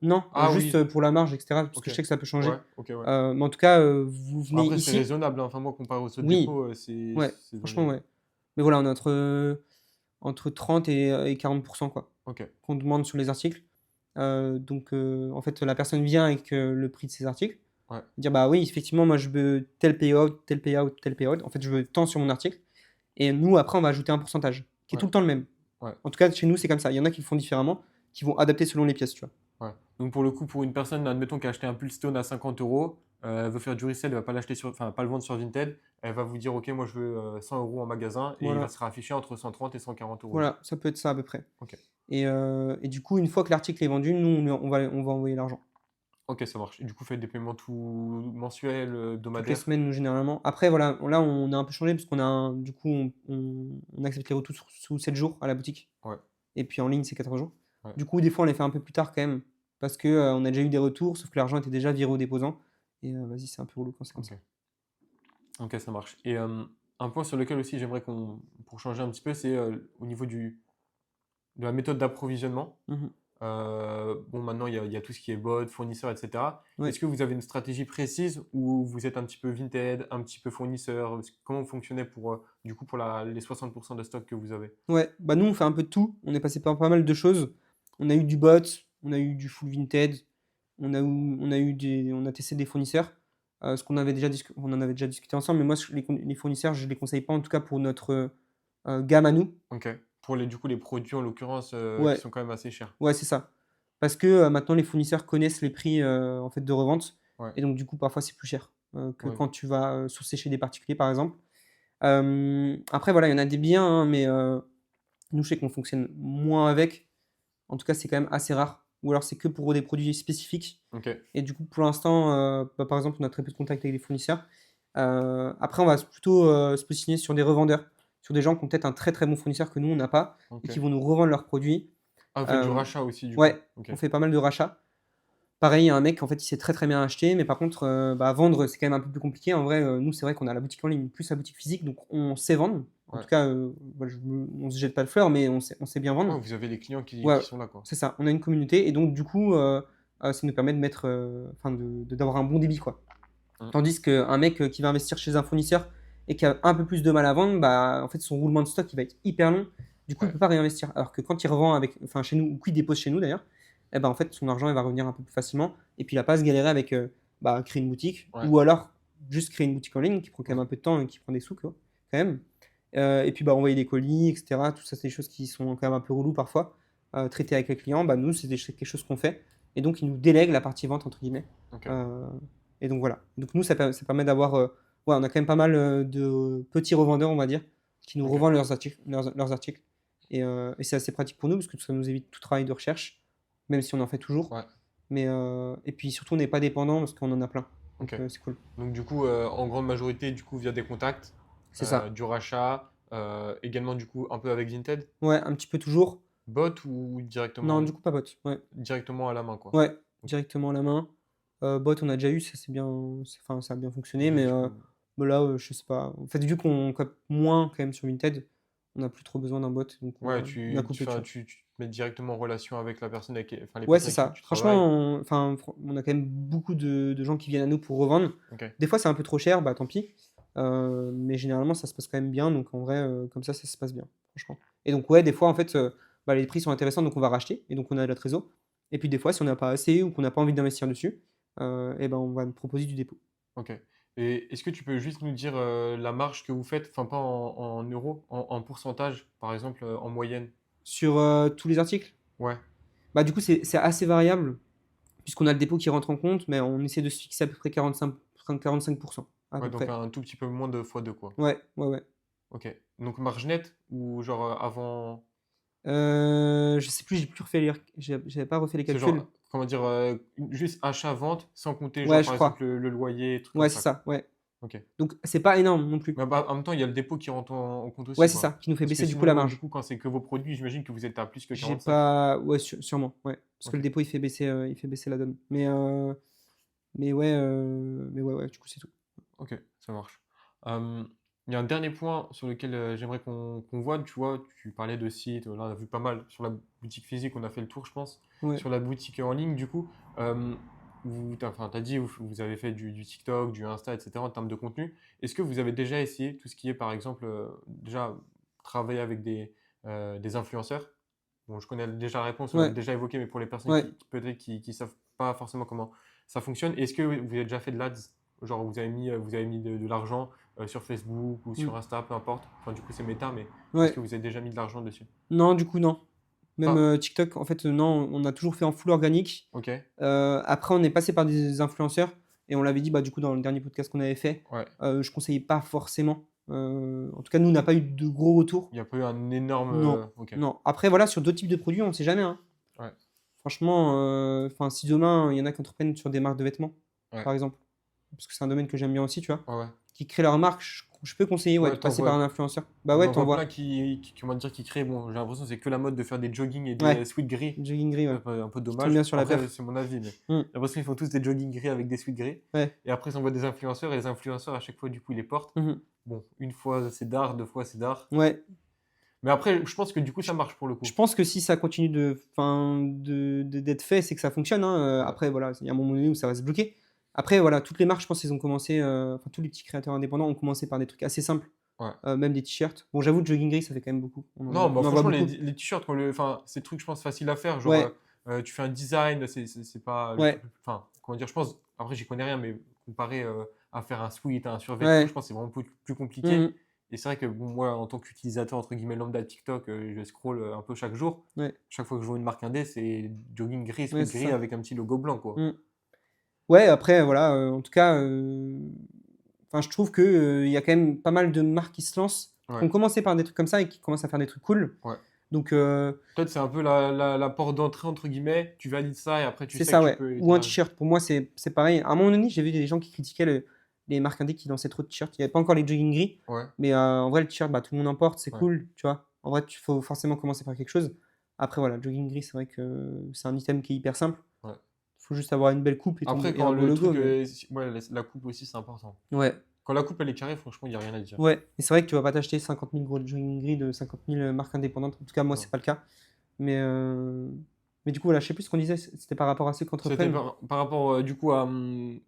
Non, Ah juste oui, pour la marge, etc. Parce que ok. je sais que ça peut Ouais, changer. ok, ouais. Mais en tout cas, vous venez Après, c'est ici. raisonnable, hein. Enfin, moi, comparé aux autres Oui, dépôts, c'est ouais, c'est dans franchement, les. ouais. Mais voilà, on est entre 30 et 40%, quoi, Ok, qu'on demande sur les articles. Donc, en fait, la personne vient avec le prix de ses articles. ouais, Dire, bah oui, effectivement, moi, je veux tel payout, tel payout, tel payout. En fait, je veux tant sur mon article. Et nous, après, on va ajouter un pourcentage qui est ouais, tout le temps le même. ouais, En tout cas, chez nous, c'est comme ça. Il y en a qui le font différemment, qui vont adapter selon les pièces, tu vois. ouais. Donc, pour le coup, pour une personne, admettons, qui a acheté un Pulstone à 50 euros, elle veut faire du resell, elle va pas l'acheter sur, enfin, pas le vendre sur Vinted, elle va vous dire, ok, moi, je veux 100 euros en magasin et il va Voilà. se affiché entre 130 et 140 euros, du coup. Voilà, ça peut être ça à peu près. Ok, Et du coup, une fois que l'article est vendu, nous, on va envoyer l'argent. ok, ça marche. Et du coup, faites des paiements tout mensuels, Toutes les hebdomadaires. semaines, nous, généralement. Après, voilà, là, on a un peu changé parce qu'on a du coup, on accepte les retours sous 7 jours à la boutique. Ouais, Et puis en ligne, c'est 4 jours. ouais, Du coup, des fois, on les fait un peu plus tard quand même. Parce que on a déjà eu des retours, sauf que l'argent était déjà viré au déposant. Et vas-y, c'est un peu relou quand c'est comme ça. ok. Ok, ça marche. Et un point sur lequel aussi j'aimerais pour changer un petit peu, c'est au niveau de la méthode d'approvisionnement. Mhm. Bon, maintenant, il y a tout ce qui est bot, fournisseur, etc. Ouais. Est-ce que vous avez une stratégie précise ou vous êtes un petit peu Vinted, un petit peu fournisseur? Comment vous fonctionnez du coup, pour les 60% de stock que vous avez? Ouais, bah nous, on fait un peu de tout. On est passé par pas mal de choses. On a eu du bot, on a eu du full Vinted, on a testé des fournisseurs. Ce qu'on avait déjà on en avait déjà discuté ensemble, mais moi, les fournisseurs, je les conseille pas, en tout cas pour notre gamme à nous. Ok. Pour du coup, les produits, en l'occurrence, qui Ouais, sont quand même assez chers. ouais, c'est ça. Parce que maintenant, les fournisseurs connaissent les prix en fait, de revente. Ouais, Et donc, du coup, parfois, c'est plus cher que ouais, quand tu vas sourcer chez des particuliers, par exemple. Après, voilà, il y en a des biens, hein, mais nous, je sais qu'on fonctionne moins avec. En tout cas, c'est quand même assez rare. Ou alors, c'est que pour des produits spécifiques. ok. Et du coup, pour l'instant, bah, par exemple, on a très peu de contact avec les fournisseurs. Après, on va plutôt se positionner sur des revendeurs, sur des gens qui ont peut-être un très très bon fournisseur que nous, on n'a pas, et Ok. qui vont nous revendre leurs produits. Ah, vous faites du Euh, rachat aussi, du coup. ouais, Ok. on fait pas mal de rachats. Pareil, il y a un mec, en fait, il sait très très bien acheter, mais par contre, bah, vendre, c'est quand même un peu plus compliqué. En vrai, nous, c'est vrai qu'on a la boutique en ligne, plus la boutique physique, donc on sait vendre. En Ouais. tout cas, voilà, on se jette pas de fleurs, mais on sait bien vendre. Ouais, vous avez les clients qui, Ouais, qui sont là, quoi. c'est ça. On a une communauté, et donc, du coup, ça nous permet de mettre, enfin, d'avoir un bon débit, quoi. Mm. Tandis qu'un mec qui va investir chez un fournisseur et qui a un peu plus de mal à vendre, bah, en fait, son roulement de stock, il va être hyper long. Du coup, il Ouais, peut pas réinvestir. Alors que quand il revend enfin, chez nous, ou qu'il dépose chez nous d'ailleurs, eh ben, en fait, son argent, il va revenir un peu plus facilement. Et puis, il a pas à se galérer avec bah, créer une boutique, ouais, ou alors juste créer une boutique en ligne qui prend quand même ouais. un peu de temps et qui prend des sous, quoi, quand même. Et puis, bah, envoyer des colis, etc. Tout ça, c'est des choses qui sont quand même un peu reloues parfois. Traiter avec les clients, bah, nous, c'est quelque chose qu'on fait. Et donc, ils nous délèguent la partie vente, entre guillemets. Ok. Euh, et donc voilà. Donc nous, ça permet d'avoir. Ouais, on a quand même pas mal de petits revendeurs, on va dire, qui nous Ok. revendent leurs articles. Et c'est assez pratique pour nous, parce que ça nous évite tout travail de recherche, même si on en fait toujours. Ouais. Et puis surtout, on n'est pas dépendant, parce qu'on en a plein. Donc Ok. c'est cool. Donc du coup, en grande majorité, du coup, via des contacts, C'est ça. du rachat, également du coup un peu avec Vinted, Ouais, un petit peu toujours. bot ou Non, du coup, pas bot. Ouais, directement à la main, quoi. ouais, Ok. directement à la main. Bot, on a déjà eu, ça c'est bien, enfin, ça a bien fonctionné, mais Du coup, bah là, je sais pas. En fait, vu qu'on cope moins quand même sur Vinted, on n'a plus trop besoin d'un bot, donc ouais, on a tu, coupé, tu fais- vois. tu te mets directement en relation avec la personne enfin, les Ouais, personnes c'est avec qui ça. tu Franchement, travailles. enfin, on a quand même beaucoup de gens qui viennent à nous pour revendre. Ok. Des fois, c'est un peu trop cher, bah tant pis. Mais généralement, ça se passe quand même bien. Donc en vrai, comme ça se passe bien, franchement. Et donc, ouais, des fois, en fait, bah, les prix sont intéressants, donc on va racheter. Et donc, on a de la trésor. Et puis, des fois, si on n'a pas assez ou qu'on n'a pas envie d'investir dessus, et ben, on va me proposer du dépôt. Ok. Et est-ce que tu peux juste nous dire la marge que vous faites, enfin pas en euros, en pourcentage, par exemple, en moyenne? Sur tous les articles, Ouais. bah, du coup, c'est assez variable, puisqu'on a le dépôt qui rentre en compte, mais on essaie de se fixer à peu près 45%, à Ouais, peu donc près. un tout petit peu moins de fois 2, quoi. Ouais, ouais, ouais. Ok. Donc marge nette ou genre avant. Je sais plus, j'avais pas refait les C'est calculs. genre, comment dire, juste achat-vente, sans compter, Ouais, genre, je par crois. exemple, le loyer, trucs comme Ouais, c'est ça, quoi. ça, ouais. Ok. Donc, c'est pas énorme non plus. Mais bah, en même temps, il y a le dépôt qui rentre en compte Ouais, aussi, c'est quoi. ça, qui nous fait Parce que baisser du coup la sinon, du marge. coup, quand c'est que vos produits, j'imagine que vous êtes à plus que J'ai 45. pas. Ouais, sûrement, ouais. Parce que Ok. le dépôt, il fait baisser la donne. Mais ouais, du coup, c'est tout. Ok, ça marche. Euh, Il y a un dernier point sur lequel j'aimerais qu'on voit. Tu vois, tu parlais de sites, là on a vu pas mal. Sur la boutique physique, on a fait le tour, je pense. Ouais. Sur la boutique en ligne, du coup, t'as dit, vous avez fait du TikTok, du Insta, etc. en termes de contenu. Est-ce que vous avez déjà essayé tout ce qui est, par exemple, déjà travailler avec des influenceurs? Bon, je connais déjà la réponse, on l'a Ouais. déjà évoqué, mais pour les personnes Ouais. peut-être qui savent pas forcément comment ça fonctionne, est-ce que vous avez déjà fait de l'ADS? Genre, vous avez mis de l'argent sur Facebook ou Mm. sur Insta, peu importe. Enfin, du coup, c'est méta, mais est-ce Ouais. que vous avez déjà mis de l'argent dessus? Non, du coup, non. Même Pas. TikTok, en fait, non, on a toujours fait en full organique. Ok. Après, on est passé par des influenceurs et on l'avait dit bah, du coup dans le dernier podcast qu'on avait fait. Ouais. Je conseillais pas forcément. En tout cas, nous, on n'a pas eu de gros retours. Il n'y a pas eu un énorme. Non, Ok. non. Après, voilà, sur d'autres types de produits, on ne sait jamais, hein. Ouais. Franchement, si demain, il y en a qui entreprennent sur des marques de vêtements, Ouais. par exemple, parce que c'est un domaine que j'aime bien aussi, tu vois, Ouais. Ouais. qui créent leur marque, je peux conseiller ouais, Ouais, de t'en passer par vois. un influenceur. Bah On ouais, en t'en voit plein vois. comment dire, qui créent. Bon, j'ai l'impression que c'est que la mode de faire des jogging et des Ouais, sweats gris. jogging gris, ouais. Un peu Qui tombent dommage. bien sur la Après, perf. c'est mon avis, mais Hmm, j'ai l'impression qu'ils font tous des jogging gris avec des sweats gris. ouais. Et après, ils envoient des influenceurs et les influenceurs, à chaque fois, du coup, ils les portent. Mhm. Bon, une fois c'est d'art, deux fois c'est d'art. Ouais. Mais après, je pense que du coup, Je, ça marche pour le je coup. pense que si ça continue d'être fait, c'est que ça fonctionne, hein. Ouais, Après, voilà, il y a un moment donné où ça va se bloquer. Après, voilà, toutes les marques, je pense, ils ont commencé, enfin, tous les petits créateurs indépendants ont commencé par des trucs assez simples, ouais. même des t-shirts. Bon, j'avoue, le jogging gris, ça fait quand même beaucoup. Non, bah On en voit franchement, beaucoup. les t-shirts, enfin, c'est des trucs, je pense, faciles à faire. Genre, Ouais, tu fais un design, c'est pas le truc ouais, le plus. Enfin, comment dire, je pense, après, j'y connais rien, mais comparé à faire un sweat, un survêt, tout, je ouais. pense que c'est vraiment plus compliqué. Mhm. Et c'est vrai que bon, moi, en tant qu'utilisateur, entre guillemets, lambda de TikTok, je scroll un peu chaque jour. Ouais, Chaque fois que je vois une marque indé, c'est jogging gris, ouais, sweat c'est gris ça. avec un petit logo blanc, quoi. Mhm. Ouais, après, voilà, en tout cas, enfin, je trouve que, il y a quand même pas mal de marques qui se lancent, qui Ouais, ont commencé par des trucs comme ça et qui commencent à faire des trucs cool. ouais. Donc, Peut-être c'est un peu la porte d'entrée, entre guillemets. Tu valides ça et après tu c'est sais que ça, tu ouais. peux Ou un élargir. t-shirt. Pour moi, c'est pareil. À un moment donné, j'ai vu des gens qui critiquaient les marques indé qui lançaient trop de t-shirts. Il n'y avait pas encore les jogging gris. Ouais, Mais en vrai, le t-shirt, bah, tout le monde en porte. C'est ouais, cool, tu vois. En vrai, il faut forcément commencer par quelque chose. Après, voilà, le jogging gris, c'est vrai que c'est un item qui est hyper simple. ouais. Il faut juste avoir une belle coupe Après, et quand un beau le logo. truc. Mais... Ouais, la coupe aussi, c'est important. Ouais, Quand la coupe elle est carrée, franchement, il n'y a rien à dire. ouais. Et c'est vrai que tu vas pas t'acheter 50 000 gros jogging gris de 50 000 marques indépendantes. En tout cas, moi, Non. c'est pas le cas. Mais, euh, mais du coup, voilà, je sais plus ce qu'on disait. C'était par rapport à ceux qui C'était entreprennent. par rapport du coup à.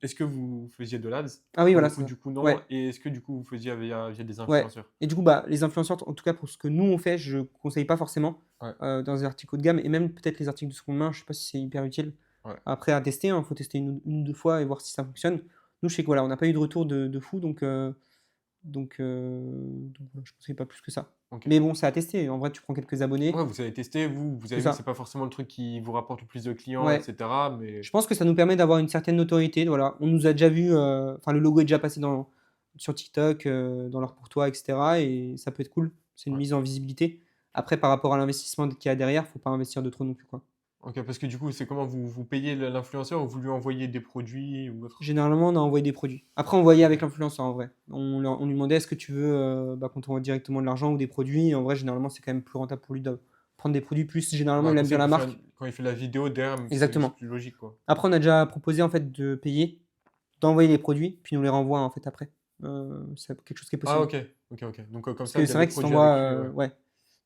Est-ce que vous faisiez de l'ADS? Ah oui, Pour le voilà, coup, c'est ça. du coup, non. Ouais. Et est-ce que du coup, vous faisiez via des Ouais. influenceurs? Et du coup, bah, les influenceurs, en tout cas pour ce que nous on fait, je conseille pas forcément Ouais, dans les articles haut de gamme et même peut-être les articles de seconde main, je sais pas si c'est hyper utile. ouais. Après, à tester, il faut tester une ou deux fois et voir si ça fonctionne. Nous, je sais que voilà, on n'a pas eu de retour de fou, donc voilà, je conseille pas plus que ça. Ok. Mais bon, c'est à tester. En vrai, tu prends quelques Ouais, abonnés, vous avez testé, vous c'est avez vu que c'est ça. pas forcément le truc qui vous rapporte le plus de clients, Ouais. etc. Mais Je pense que ça nous permet d'avoir une certaine notoriété. Voilà, on nous a déjà vu, enfin le logo est déjà passé sur TikTok, dans l'heure pour toi, etc. Et ça peut être cool. C'est une ouais. mise en visibilité. Après, par rapport à l'investissement qu'il y a derrière, faut pas investir de trop non plus, quoi. Ok, parce que du coup, c'est comment vous payez l'influenceur ou vous lui envoyez des produits ou autre? Généralement, on a envoyé des produits. Après, on voyait Ok, avec l'influenceur en vrai. On lui demandait est-ce que tu veux bah, qu'on t'envoie directement de l'argent ou des produits. Et en vrai, généralement, c'est quand même plus rentable pour lui de prendre des produits. Plus généralement, ouais, il aime bien la marque. quand il fait la vidéo derrière, c'est Exactement. plus logique, quoi. Après, on a déjà proposé en fait de payer, d'envoyer les produits, puis nous les renvoie en fait après. C'est quelque chose qui est Ah, possible. ok, ok, ok. Donc, comme Parce ça, que il y a c'est les vrai que si tu produits envoies, avec lui, ouais. ouais.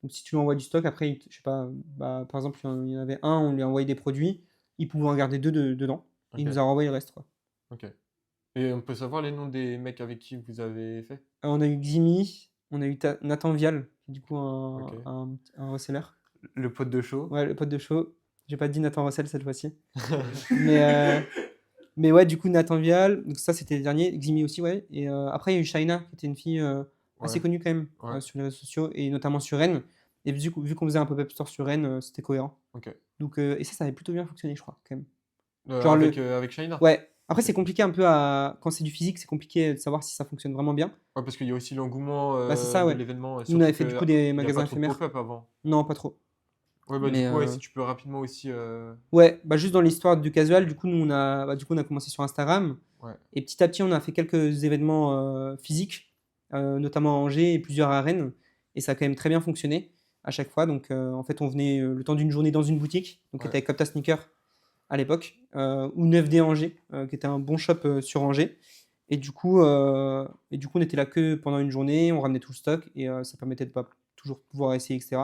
Donc si tu lui envoies du stock, après, je sais pas, bah, par exemple, il y en avait un, on lui a envoyé des produits, il pouvait en garder deux dedans, et il Ok, nous a renvoyé le reste, quoi. ok. Et on peut savoir les noms des mecs avec qui vous avez fait? On a eu Ximi, on a eu Nathan Vial, qui est du coup Ok. un reseller. Le pote de show. Ouais, le pote de show. J'ai pas dit Nathan Russell cette fois-ci. Mais, euh, mais ouais, du coup, Nathan Vial, donc ça c'était le dernier, Ximi aussi, ouais. Et après, il y a eu Shaina, qui était une fille assez Ouais, connue quand même ouais, sur les réseaux sociaux, et notamment sur Rennes. Et vu qu'on faisait un pop-up store sur Rennes, c'était cohérent. ok. Donc, et ça avait plutôt bien fonctionné, je crois, quand même. Genre Avec Shaina? Ouais. Après, Ok. c'est compliqué un peu quand c'est du physique, c'est compliqué de savoir si ça fonctionne vraiment bien. Ouais, parce qu'il y a aussi l'engouement Bah, c'est ça, de ouais. l'événement, et Nous, on avait surtout fait qu'il du coup des n'y a pas magasins trop de éphémères. pop-up avant. Non, pas trop. Ouais, bah du Mais coup, ouais, si tu peux rapidement aussi. ouais, bah, juste dans l'histoire du casual, du coup, nous, on a commencé sur Instagram. Ouais, Et petit à petit, on a fait quelques événements physiques, notamment à Angers et plusieurs à Rennes. Et ça a quand même très bien fonctionné à chaque fois. Donc, en fait, on venait le temps d'une journée dans une boutique, donc qui ouais, était avec Copta Sneaker à l'époque, ou 9D Angers, qui était un bon shop sur Angers. Et du coup, on était là que pendant une journée, on ramenait tout le stock et ça permettait de pas toujours pouvoir essayer, etc.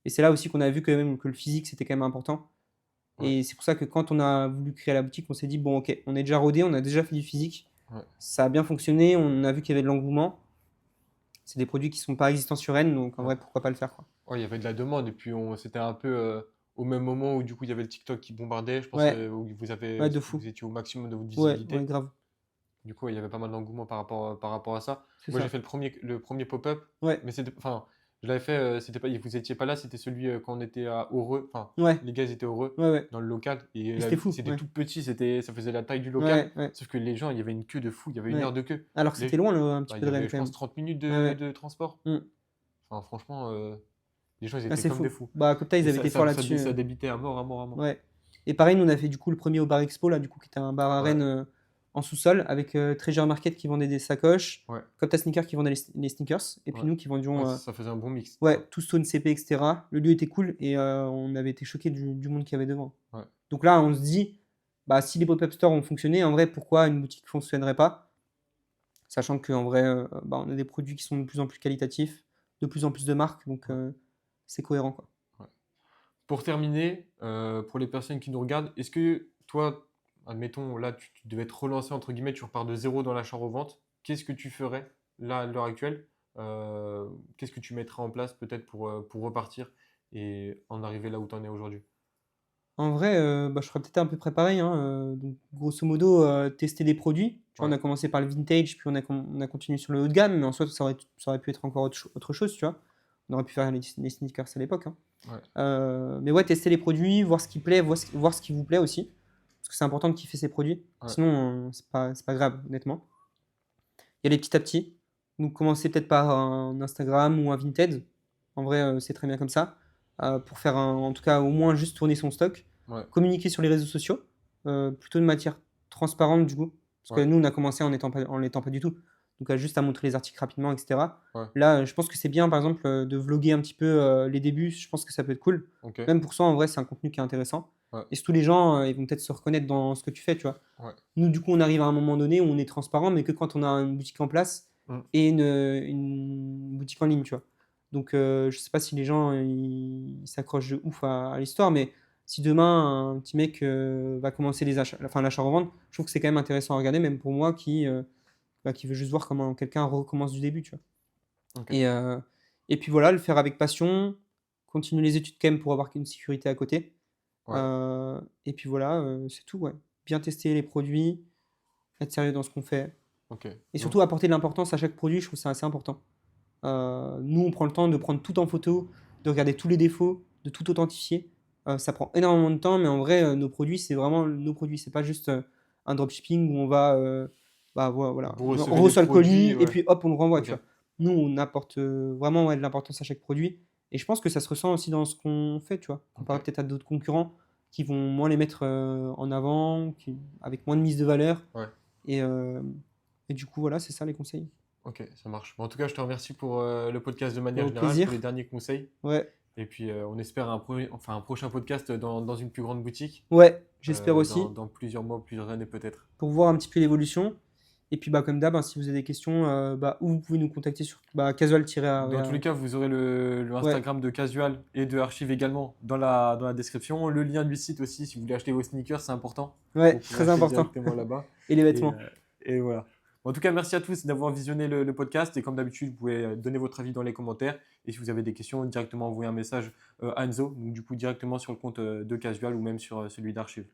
Et c'est là aussi qu'on a vu quand même que le physique, c'était quand même important. ouais, Et c'est pour ça que quand on a voulu créer la boutique, on s'est dit, bon, ok, on est déjà rodé, on a déjà fait du physique, ouais. ça a bien fonctionné, on a vu qu'il y avait de l'engouement. C'est des produits qui sont pas existants sur Rennes, donc en Ouais. vrai, pourquoi pas le faire, quoi. Ouais, il y avait de la demande et puis c'était un peu au même moment où du coup il y avait le TikTok qui bombardait, je pense, Ouais, où ouais, de fou. vous étiez au maximum de votre Ouais, ouais, visibilité. grave, Du coup, ouais, il y avait pas mal d'engouement par rapport à ça. c'est Moi, j'ai ça. fait le premier pop-up, Ouais, mais c'était, enfin, je l'avais fait, c'était pas, vous étiez pas là, c'était celui quand on était à Heureux, enfin, ouais, les gars ils étaient heureux ouais, ouais. dans le local et Et c'était fou, c'était ouais. tout petit, ça faisait la taille du local, Ouais, ouais, sauf que les gens, il y avait une queue de fou, il y avait une heure ouais. de queue. Alors que c'était Les, loin, un petit bah, peu il y de Rennes, avait, je quand pense, même. 30 minutes Ouais, ouais. de transport. Mm. Enfin, franchement, les gens, ils Ah, étaient c'est comme des fou. fous. Bah, Copta, ils Et avaient été forts là-dessus. ça débitait à mort, à mort, à mort. Ouais. Et pareil, nous, on a fait du coup le premier au Bar Expo, là, du coup, qui était un bar à Ouais, Rennes en sous-sol, avec Treasure Market qui vendait des sacoches, ouais, Copta Sneaker qui vendait les sneakers, et puis ouais. nous qui vendions Ouais, ça faisait un bon mix, ouais, ça. tout Stone CP, etc. Le lieu était cool et on avait été choqués du monde qu'il y avait devant. Ouais, Donc là, on se dit, bah, si les pop-up stores ont fonctionné, en vrai, pourquoi une boutique ne fonctionnerait pas? Sachant qu'en vrai, bah, on a des produits qui sont de plus en plus qualitatifs, de plus en plus de marques, donc ouais, c'est cohérent, quoi. ouais. Pour terminer, pour les personnes qui nous regardent, est-ce que toi, admettons, là, tu devais te relancer, entre guillemets, tu repars de zéro dans l'achat-revente, qu'est-ce que tu ferais, là, à l'heure actuelle? Qu'est-ce que tu mettrais en place, peut-être, pour repartir et en arriver là où tu en es aujourd'hui? En vrai, bah, je ferais peut-être un peu préparé, hein, donc grosso modo, tester des produits. Tu vois, on Ouais, a commencé par le vintage, puis on a continué sur le haut de gamme, mais en soi, ça aurait pu être encore autre chose, tu vois? On aurait pu faire les sneakers à l'époque, hein. ouais, Mais ouais, tester les produits, voir ce qui plaît, voir ce qui vous plaît aussi. Parce que c'est important de kiffer ses produits. ouais, Sinon, c'est pas grave, honnêtement. Y aller petit à petit. Donc, commencer peut-être par un Instagram ou un Vinted. En vrai, c'est très bien comme ça. Pour faire, en tout cas, au moins juste tourner son stock. ouais, Communiquer sur les réseaux sociaux. Plutôt de matière transparente, du coup. Parce que ouais, nous, on a commencé en l'étant pas du tout. Donc, juste à montrer les articles rapidement, etc. ouais, Là, je pense que c'est bien, par exemple, de vloguer un petit peu les débuts. Je pense que ça peut être cool. ok, Même pour ça, en vrai, c'est un contenu qui est intéressant. ouais, Et surtout, les gens, ils vont peut-être se reconnaître dans ce que tu fais, tu vois. ouais, Nous, du coup, on arrive à un moment donné où on est transparent, mais que quand on a une boutique en place mm, et une boutique en ligne, tu vois. Donc, je sais pas si les gens ils s'accrochent de ouf à l'histoire, mais si demain un petit mec va commencer enfin, l'achat-revente, je trouve que c'est quand même intéressant à regarder, même pour moi qui veut juste voir comment quelqu'un recommence du début, tu vois. ok, Et, euh, et puis voilà, le faire avec passion, continuer les études quand même pour avoir une sécurité à côté. ouais, Et puis voilà, c'est tout, ouais. Bien tester les produits, être sérieux dans ce qu'on fait. ok. Et Donc, surtout apporter de l'importance à chaque produit, je trouve ça assez important. Nous, on prend le temps de prendre tout en photo, de regarder tous les défauts, de tout authentifier. Ça prend énormément de temps, mais en vrai, nos produits, c'est vraiment nos produits. C'est pas juste un dropshipping où on va, bah voilà, vous on recevez des reçoit le produits, colis et ouais, puis hop, on le renvoie, tu ok, vois. Nous, on apporte vraiment ouais, de l'importance à chaque produit. Et je pense que ça se ressent aussi dans ce qu'on fait, tu vois. ok, Comparé peut-être à d'autres concurrents qui vont moins les mettre en avant, avec moins de mise de valeur. ouais. Et, euh, et du coup, voilà, c'est ça les conseils. Ok, ça marche. Bon, en tout cas, je te remercie pour le podcast de Bah, manière au générale, pour les plaisir. derniers conseils. Ouais, Et puis, on espère enfin, un prochain podcast dans une plus grande boutique, ouais, j'espère aussi. dans plusieurs mois, plusieurs années peut-être. Pour voir un petit peu l'évolution. Et puis, bah, comme d'hab, hein, si vous avez des questions, bah, où vous pouvez nous contacter sur bah, casual Dans tous les cas, vous aurez le ouais, Instagram de Casual et de Archive également dans la description. Le lien du site aussi, si vous voulez acheter vos sneakers, c'est important. Vous ouais, pouvez très acheter important. directement là-bas. Et les Et, vêtements. et voilà. En tout cas, merci à tous d'avoir visionné le podcast. Et comme d'habitude, vous pouvez donner votre avis dans les commentaires. Et si vous avez des questions, directement envoyer un message à Enzo, donc du coup directement sur le compte de Casual ou même sur celui d'Archive.